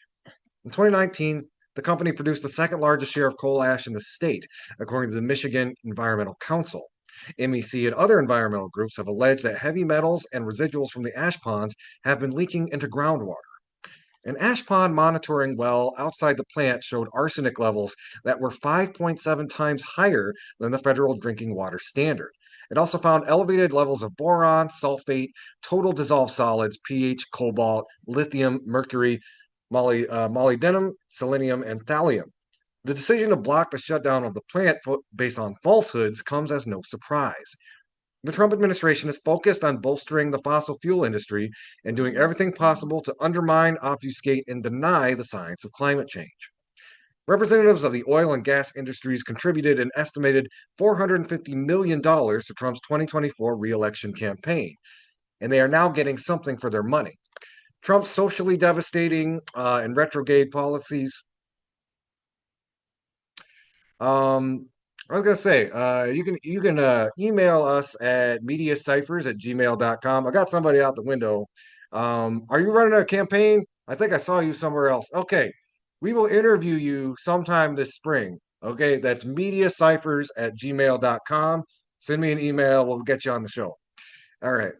In 2019, the company produced the second largest share of coal ash in the state, according to the Michigan Environmental Council. MEC and other environmental groups have alleged that heavy metals and residuals from the ash ponds have been leaking into groundwater. An ash pond monitoring well outside the plant showed arsenic levels that were 5.7 times higher than the federal drinking water standard. It also found elevated levels of boron, sulfate, total dissolved solids, pH, cobalt, lithium, mercury, molybdenum, selenium, and thallium. The decision to block the shutdown of the plant based on falsehoods comes as no surprise. The Trump administration is focused on bolstering the fossil fuel industry and doing everything possible to undermine, obfuscate, and deny the science of climate change. Representatives of the oil and gas industries contributed an estimated $450 million to Trump's 2024 reelection campaign, and they are now getting something for their money. Trump's socially devastating and retrograde policies. I was gonna say, you can email us at mediacyphers@gmail.com. I got somebody out the window. Are you running a campaign? I think I saw you somewhere else. Okay, we will interview you sometime this spring. Okay, that's mediacyphers@gmail.com. Send me an email. We'll get you on the show. All right.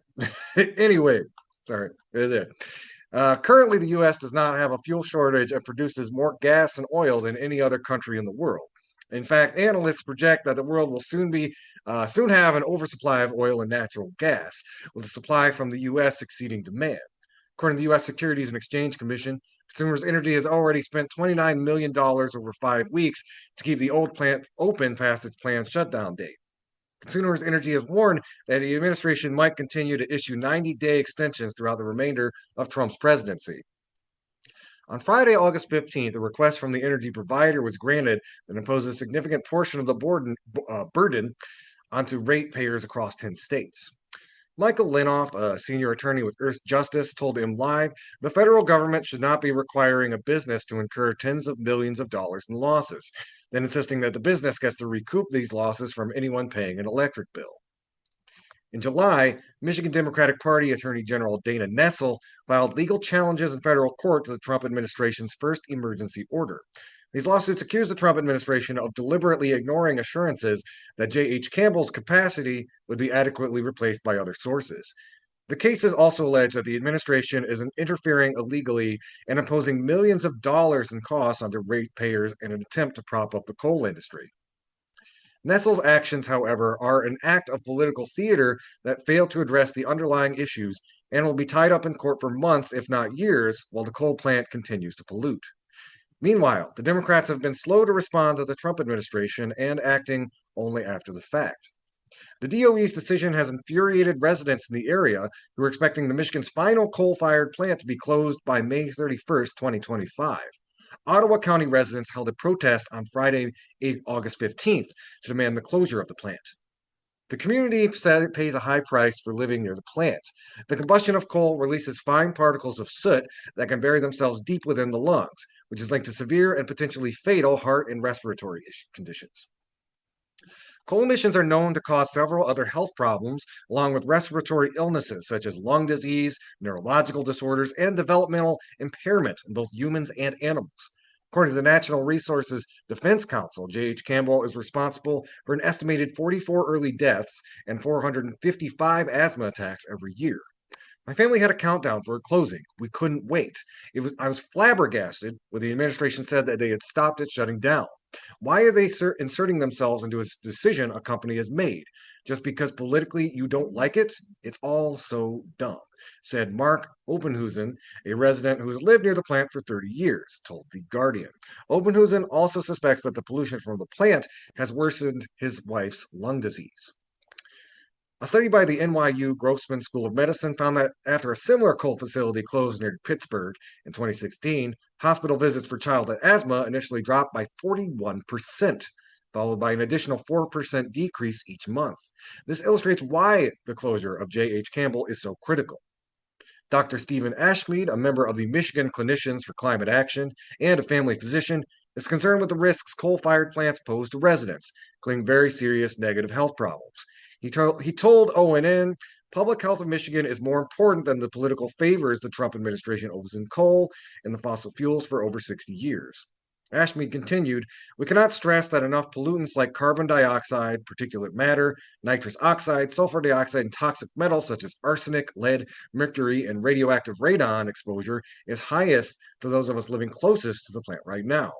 Anyway, sorry, is it? Currently, the U.S. does not have a fuel shortage and produces more gas and oil than any other country in the world. In fact, analysts project that the world will soon have an oversupply of oil and natural gas, with the supply from the U.S. exceeding demand. According to the U.S. Securities and Exchange Commission, Consumers Energy has already spent $29 million over 5 weeks to keep the old plant open past its planned shutdown date. Consumers Energy has warned that the administration might continue to issue 90-day extensions throughout the remainder of Trump's presidency. On Friday, August 15th, a request from the energy provider was granted that imposes a significant portion of the burden onto ratepayers across 10 states. Michael Linoff, a senior attorney with Earth Justice, told him live the federal government should not be requiring a business to incur tens of millions of dollars in losses, then insisting that the business gets to recoup these losses from anyone paying an electric bill. In July, Michigan Democratic Party Attorney General Dana Nessel filed legal challenges in federal court to the Trump administration's first emergency order. These lawsuits accuse the Trump administration of deliberately ignoring assurances that J.H. Campbell's capacity would be adequately replaced by other sources. The cases also allege that the administration is interfering illegally and imposing millions of dollars in costs onto ratepayers in an attempt to prop up the coal industry. Nessel's actions, however, are an act of political theater that fail to address the underlying issues and will be tied up in court for months, if not years, while the coal plant continues to pollute. Meanwhile, the Democrats have been slow to respond to the Trump administration and acting only after the fact. The DOE's decision has infuriated residents in the area who are expecting the Michigan's final coal-fired plant to be closed by May 31st, 2025. Ottawa County residents held a protest on Friday, August 15th, to demand the closure of the plant. The community said it pays a high price for living near the plant. The combustion of coal releases fine particles of soot that can bury themselves deep within the lungs, which is linked to severe and potentially fatal heart and respiratory conditions. Coal emissions are known to cause several other health problems, along with respiratory illnesses such as lung disease, neurological disorders, and developmental impairment in both humans and animals. According to the National Resources Defense Council, J.H. Campbell is responsible for an estimated 44 early deaths and 455 asthma attacks every year. My family had a countdown for a closing. We couldn't wait. I was flabbergasted when the administration said that they had stopped it shutting down. Why are they inserting themselves into a decision a company has made? Just because politically you don't like it? It's all so dumb, said Mark Openhuizen, a resident who has lived near the plant for 30 years, told The Guardian. Openhuizen also suspects that the pollution from the plant has worsened his wife's lung disease. A study by the NYU Grossman School of Medicine found that after a similar coal facility closed near Pittsburgh in 2016, hospital visits for childhood asthma initially dropped by 41%, followed by an additional 4% decrease each month. This illustrates why the closure of J.H. Campbell is so critical. Dr. Stephen Ashmead, a member of the Michigan Clinicians for Climate Action and a family physician, is concerned with the risks coal-fired plants pose to residents, including very serious negative health problems. He told ONN, public health of Michigan is more important than the political favors the Trump administration owes in coal and the fossil fuels for over 60 years. Ashmead continued, "We cannot stress that enough pollutants like carbon dioxide, particulate matter, nitrous oxide, sulfur dioxide, and toxic metals such as arsenic, lead, mercury, and radioactive radon exposure is highest to those of us living closest to the plant right now.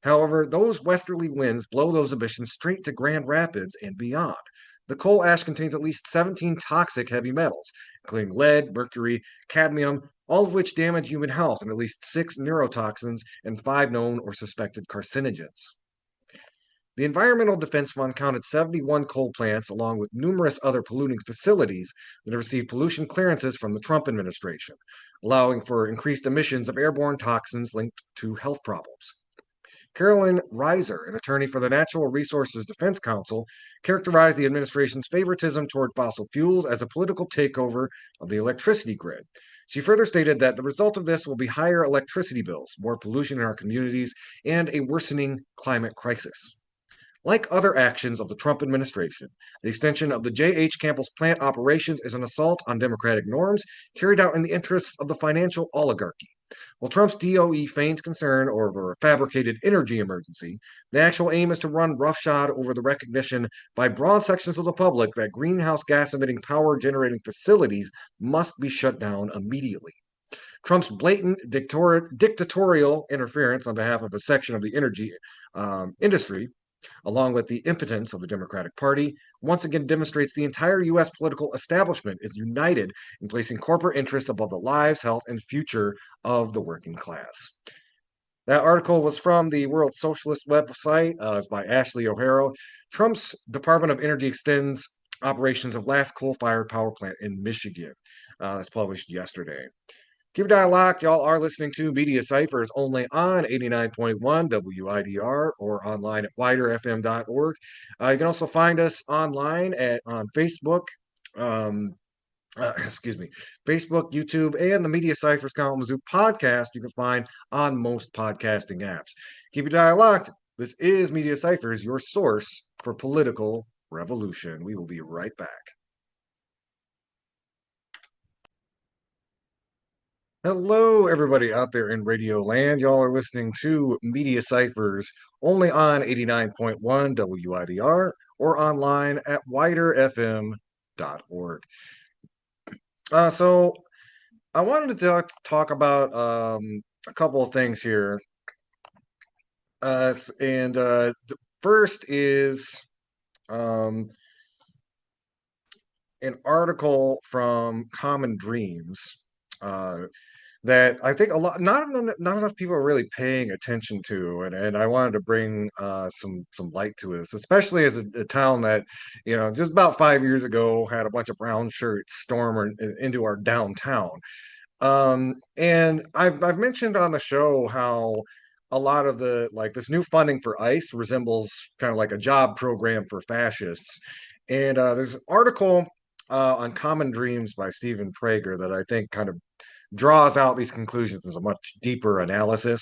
However, those westerly winds blow those emissions straight to Grand Rapids and beyond. The coal ash contains at least 17 toxic heavy metals, including lead, mercury, cadmium, all of which damage human health, and at least 6 neurotoxins and 5 known or suspected carcinogens." The Environmental Defense Fund counted 71 coal plants, along with numerous other polluting facilities that have received pollution clearances from the Trump administration, allowing for increased emissions of airborne toxins linked to health problems. Carolyn Reiser, an attorney for the Natural Resources Defense Council, characterized the administration's favoritism toward fossil fuels as a political takeover of the electricity grid. She further stated that the result of this will be higher electricity bills, more pollution in our communities, and a worsening climate crisis. Like other actions of the Trump administration, the extension of the J.H. Campbell's plant operations is an assault on democratic norms carried out in the interests of the financial oligarchy. While Trump's DOE feigns concern over a fabricated energy emergency, the actual aim is to run roughshod over the recognition by broad sections of the public that greenhouse gas emitting power generating facilities must be shut down immediately. Trump's blatant dictatorial interference on behalf of a section of the energy industry, along with the impotence of the Democratic Party, once again demonstrates the entire U.S. political establishment is united in placing corporate interests above the lives, health, and future of the working class. That article was from the World Socialist website. It's by Ashley O'Hara. Trump's Department of Energy extends operations of last coal-fired power plant in Michigan. That's published yesterday. Keep it dialogue. Y'all are listening to Media Cyphers only on 89.1 WIDR or online at widerfm.org. You can also find us online on Facebook, Facebook, YouTube, and the Media Cyphers Kalamazoo podcast you can find on most podcasting apps. Keep it dialogue. This is Media Cyphers, your source for political revolution. We will be right back. Hello, everybody out there in Radio Land. Y'all are listening to Media Cyphers only on 89.1 WIDR or online at widerfm.org. So I wanted to talk about a couple of things here. The first is an article from Common Dreams. That I think not enough people are really paying attention to, and I wanted to bring some light to this, especially as a town that just about 5 years ago had a bunch of brown shirts storm into our downtown. And I've mentioned on the show how a lot of this new funding for ICE resembles kind of like a job program for fascists. And there's an article on Common Dreams by Stephen Prager that I think kind of draws out these conclusions as a much deeper analysis.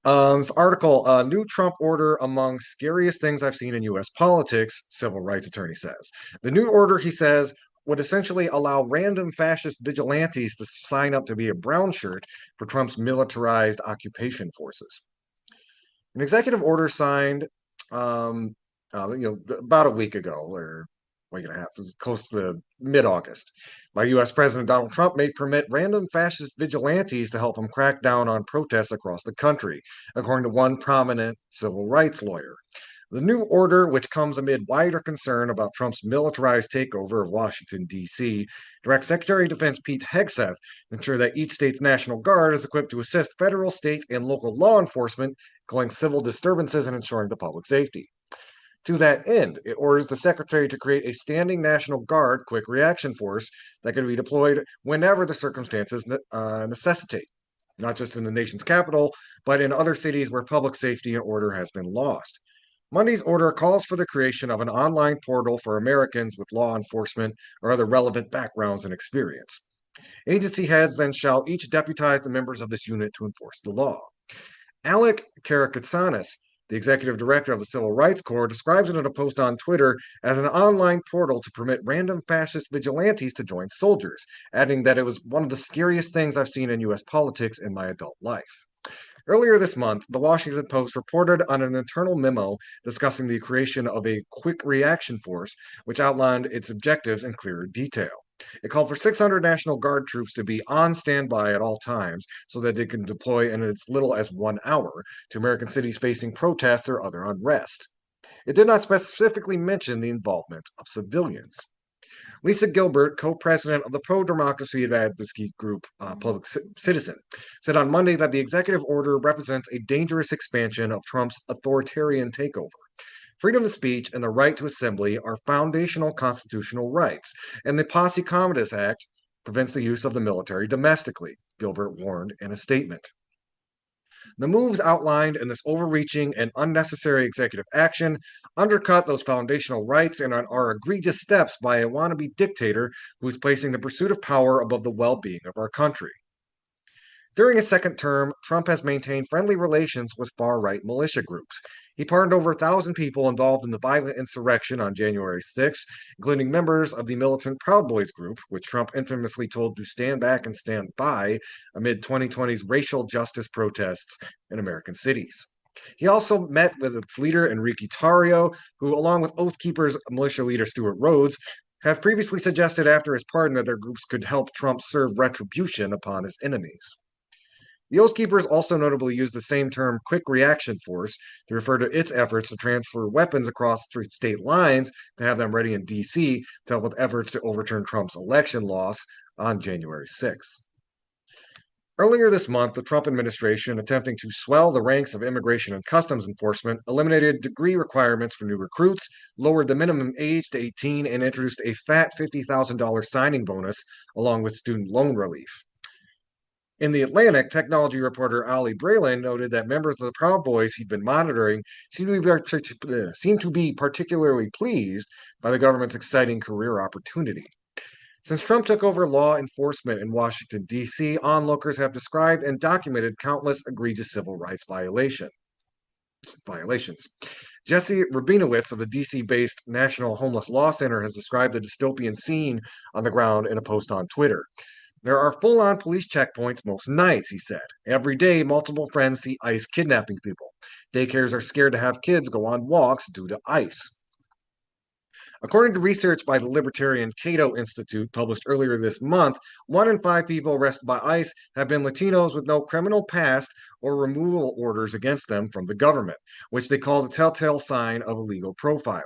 This article, New Trump Order Among Scariest Things I've Seen in U.S. Politics, civil rights attorney says. The new order, he says, would essentially allow random fascist vigilantes to sign up to be a brown shirt for Trump's militarized occupation forces. An executive order signed about a week ago, or week and a half, close to mid-August, by U.S. President Donald Trump may permit random fascist vigilantes to help him crack down on protests across the country, according to one prominent civil rights lawyer. The new order, which comes amid wider concern about Trump's militarized takeover of Washington, D.C., directs Secretary of Defense Pete Hegseth to ensure that each state's National Guard is equipped to assist federal, state, and local law enforcement, calling civil disturbances and ensuring the public safety. To that end, it orders the Secretary to create a standing National Guard quick reaction force that can be deployed whenever the circumstances necessitate, not just in the nation's capital, but in other cities where public safety and order has been lost. Monday's order calls for the creation of an online portal for Americans with law enforcement or other relevant backgrounds and experience. Agency heads then shall each deputize the members of this unit to enforce the law. Alec Karakatsanis, the executive director of the Civil Rights Corps, describes it in a post on Twitter as an online portal to permit random fascist vigilantes to join soldiers, adding that it was one of the scariest things I've seen in U.S. politics in my adult life. Earlier this month, the Washington Post reported on an internal memo discussing the creation of a quick reaction force, which outlined its objectives in clearer detail. It called for 600 National Guard troops to be on standby at all times so that they can deploy in as little as 1 hour to American cities facing protests or other unrest. It did not specifically mention the involvement of civilians. Lisa Gilbert, co-president of the pro-democracy advocacy group Public Citizen, said on Monday that the executive order represents a dangerous expansion of Trump's authoritarian takeover. Freedom of speech and the right to assembly are foundational constitutional rights, and the Posse Comitatus Act prevents the use of the military domestically, Gilbert warned in a statement. The moves outlined in this overreaching and unnecessary executive action undercut those foundational rights and are egregious steps by a wannabe dictator who is placing the pursuit of power above the well being of our country. During his second term, Trump has maintained friendly relations with far right militia groups. He pardoned over 1,000 people involved in the violent insurrection on January 6th, including members of the militant Proud Boys group, which Trump infamously told to stand back and stand by amid 2020's racial justice protests in American cities. He also met with its leader, Enrique Tarrio, who, along with Oath Keepers militia leader Stuart Rhodes, have previously suggested after his pardon that their groups could help Trump serve retribution upon his enemies. The Oath Keepers also notably used the same term quick reaction force to refer to its efforts to transfer weapons across state lines to have them ready in D.C. to help with efforts to overturn Trump's election loss on January 6th. Earlier this month, the Trump administration, attempting to swell the ranks of immigration and customs enforcement, eliminated degree requirements for new recruits, lowered the minimum age to 18, and introduced a fat $50,000 signing bonus along with student loan relief. In The Atlantic, technology reporter Ali Braylin noted that members of the Proud Boys he'd been monitoring seemed to be particularly pleased by the government's exciting career opportunity. Since Trump took over law enforcement in Washington, D.C., onlookers have described and documented countless egregious civil rights violations. Jesse Rabinowitz of the DC-based National Homeless Law Center has described the dystopian scene on the ground in a post on Twitter. There are full-on police checkpoints most nights, he said. Every day, multiple friends see ICE kidnapping people. Daycares are scared to have kids go on walks due to ICE. According to research by the Libertarian Cato Institute published earlier this month, 1 in 5 people arrested by ICE have been Latinos with no criminal past or removal orders against them from the government, which they call the telltale sign of illegal profiling.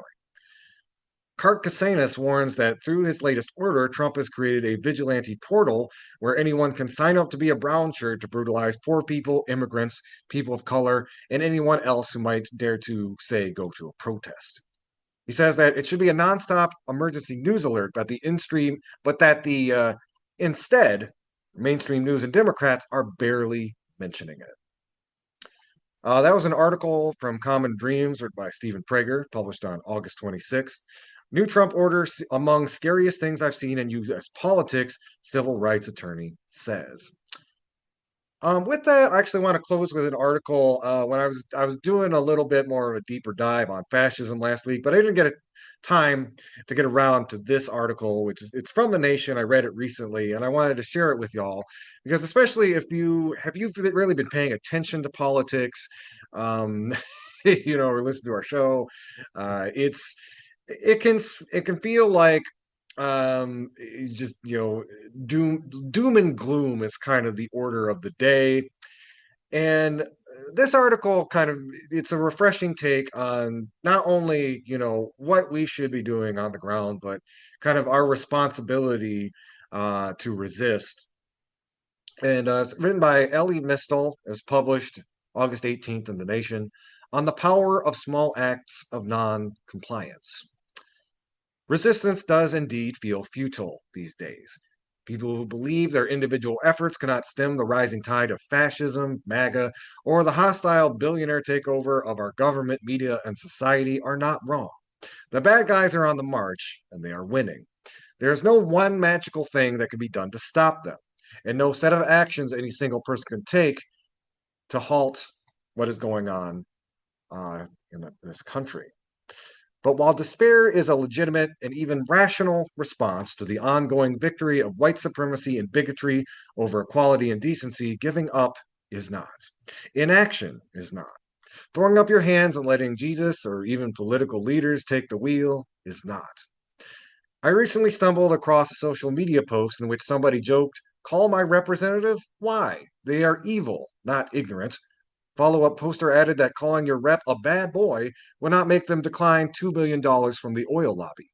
Cart Casanis warns that through his latest order, Trump has created a vigilante portal where anyone can sign up to be a brown shirt to brutalize poor people, immigrants, people of color, and anyone else who might dare to, say, go to a protest. He says that it should be a nonstop emergency news alert, but instead, mainstream news and Democrats are barely mentioning it. That was an article from Common Dreams written by Stephen Prager, published on August 26th. New Trump orders among scariest things I've seen in U.S. politics, civil rights attorney says. With that, I actually want to close with an article. When I was doing a little bit more of a deeper dive on fascism last week, but I didn't get time to get around to this article, which is it's from The Nation. I read it recently, and I wanted to share it with y'all because, especially if you really been paying attention to politics, or listen to our show, it can feel like just doom and gloom is kind of the order of the day. And this article it's a refreshing take on not only what we should be doing on the ground, but kind of our responsibility to resist. And it's written by Ellie Mistel. It was published August 18th in The Nation on the power of small acts of non-compliance. Resistance does indeed feel futile these days. People who believe their individual efforts cannot stem the rising tide of fascism, MAGA, or the hostile billionaire takeover of our government, media, and society are not wrong. The bad guys are on the march, and they are winning. There is no one magical thing that can be done to stop them, and no set of actions any single person can take to halt what is going on in this country. But while despair is a legitimate and even rational response to the ongoing victory of white supremacy and bigotry over equality and decency, giving up is not. Inaction is not. Throwing up your hands and letting Jesus or even political leaders take the wheel is not. I recently stumbled across a social media post in which somebody joked, "Call my representative? Why? They are evil, not ignorant." Follow up poster added that calling your rep a bad boy would not make them decline $2 billion from the oil lobby.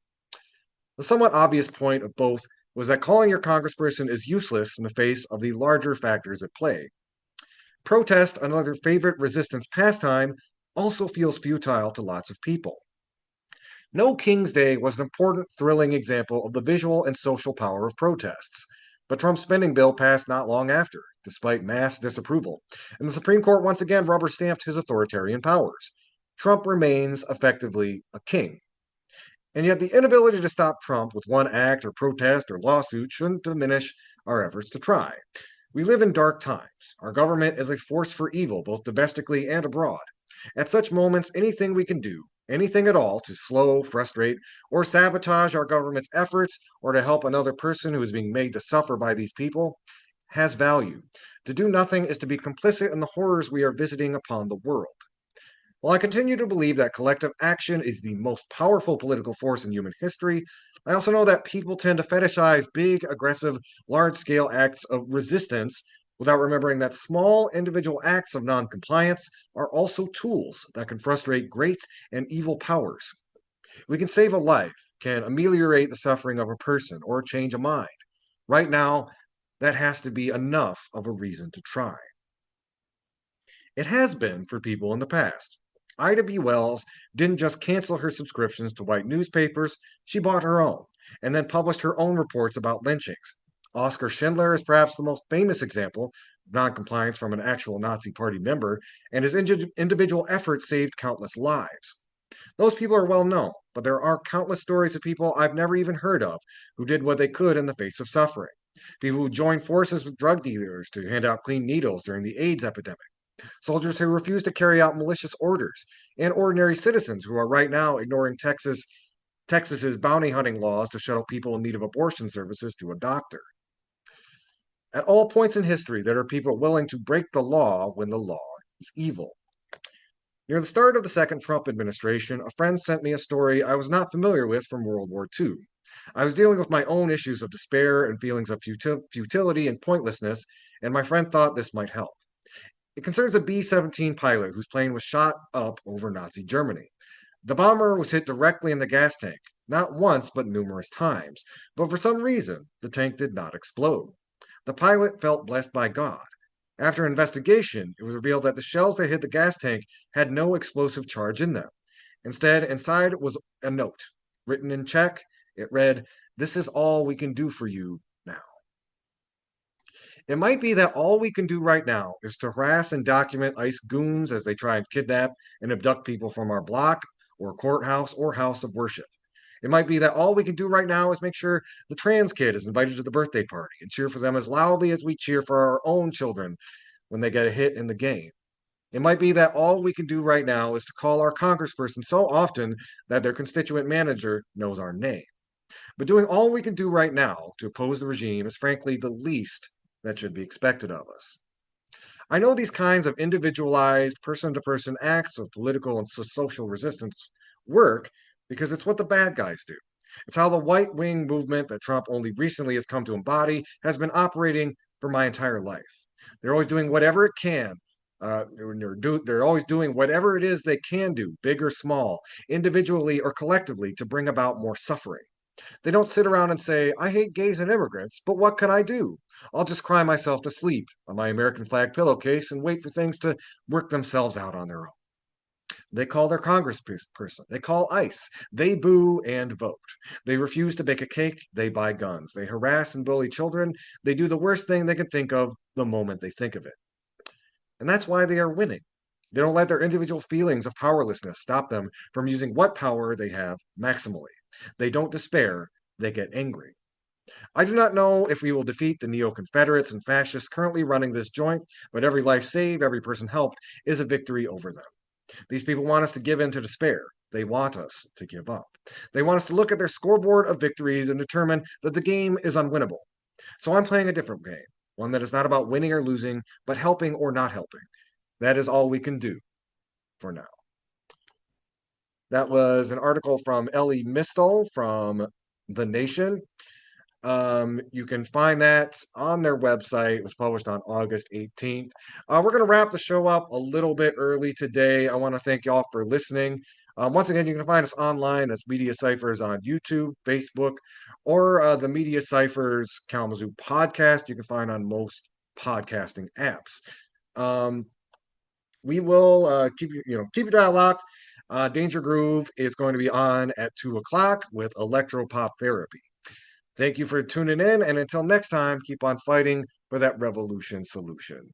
The somewhat obvious point of both was that calling your congressperson is useless in the face of the larger factors at play. Protest, another favorite resistance pastime, also feels futile to lots of people. No King's Day was an important, thrilling example of the visual and social power of protests. But Trump's spending bill passed not long after, despite mass disapproval, and the Supreme Court once again rubber stamped his authoritarian powers. Trump remains effectively a king. And yet, the inability to stop Trump with one act or protest or lawsuit shouldn't diminish our efforts to try. We live in dark times. Our government is a force for evil, both domestically and abroad. At such moments, anything we can do, anything at all, to slow, frustrate, or sabotage our government's efforts, or to help another person who is being made to suffer by these people, has value. To do nothing is to be complicit in the horrors we are visiting upon the world. While I continue to believe that collective action is the most powerful political force in human history, I also know that people tend to fetishize big, aggressive, large scale acts of resistance without remembering that small individual acts of noncompliance are also tools that can frustrate great and evil powers. We can save a life, can ameliorate the suffering of a person, or change a mind. Right now, that has to be enough of a reason to try. It has been for people in the past. Ida B. Wells didn't just cancel her subscriptions to white newspapers, she bought her own, and then published her own reports about lynchings. Oskar Schindler is perhaps the most famous example of noncompliance from an actual Nazi Party member, and his individual efforts saved countless lives. Those people are well known, but there are countless stories of people I've never even heard of who did what they could in the face of suffering. People who joined forces with drug dealers to hand out clean needles during the AIDS epidemic, soldiers who refuse to carry out malicious orders, and ordinary citizens who are right now ignoring Texas's bounty hunting laws to shuttle people in need of abortion services to a doctor. At all points in history, there are people willing to break the law when the law is evil. Near the start of the second Trump administration, a friend sent me a story I was not familiar with from World War II. I was dealing with my own issues of despair and feelings of futility and pointlessness, and my friend thought this might help. It concerns a B 17 pilot whose plane was shot up over Nazi Germany. The bomber was hit directly in the gas tank, not once, but numerous times. But for some reason, the tank did not explode. The pilot felt blessed by God. After investigation, it was revealed that the shells that hit the gas tank had no explosive charge in them. Instead, inside was a note, written in Czech. It read, "This is all we can do for you now." It might be that all we can do right now is to harass and document ICE goons as they try and kidnap and abduct people from our block or courthouse or house of worship. It might be that all we can do right now is make sure the trans kid is invited to the birthday party and cheer for them as loudly as we cheer for our own children when they get a hit in the game. It might be that all we can do right now is to call our congressperson so often that their constituent manager knows our name. But doing all we can do right now to oppose the regime is frankly the least that should be expected of us. I know these kinds of individualized, person to person acts of political and social resistance work because it's what the bad guys do. It's how the white wing movement that Trump only recently has come to embody has been operating for my entire life. They're always doing whatever it can. They're always doing whatever it is they can do, big or small, individually or collectively, to bring about more suffering. They don't sit around and say, "I hate gays and immigrants, but what can I do? I'll just cry myself to sleep on my American flag pillowcase and wait for things to work themselves out on their own." They call their congressperson. They call ICE. They boo and vote. They refuse to bake a cake. They buy guns. They harass and bully children. They do the worst thing they can think of the moment they think of it. And that's why they are winning. They don't let their individual feelings of powerlessness stop them from using what power they have maximally. They don't despair, they get angry. I do not know if we will defeat the neo Confederates and fascists currently running this joint, but every life saved, every person helped is a victory over them. These people want us to give in to despair. They want us to give up. They want us to look at their scoreboard of victories and determine that the game is unwinnable. So I'm playing a different game, one that is not about winning or losing, but helping or not helping. That is all we can do for now. That was an article from Ellie Mistel from The Nation. You can find that on their website. It was published on August 18th. We're going to wrap the show up a little bit early today. I want to thank y'all for listening. Once again, you can find us online as Media Cyphers on YouTube, Facebook, or the Media Cyphers Kalamazoo podcast you can find on most podcasting apps. We will keep your dial locked. Danger Groove is going to be on at 2 o'clock with Electropop Therapy. Thank you for tuning in, and until next time, keep on fighting for that revolution solution.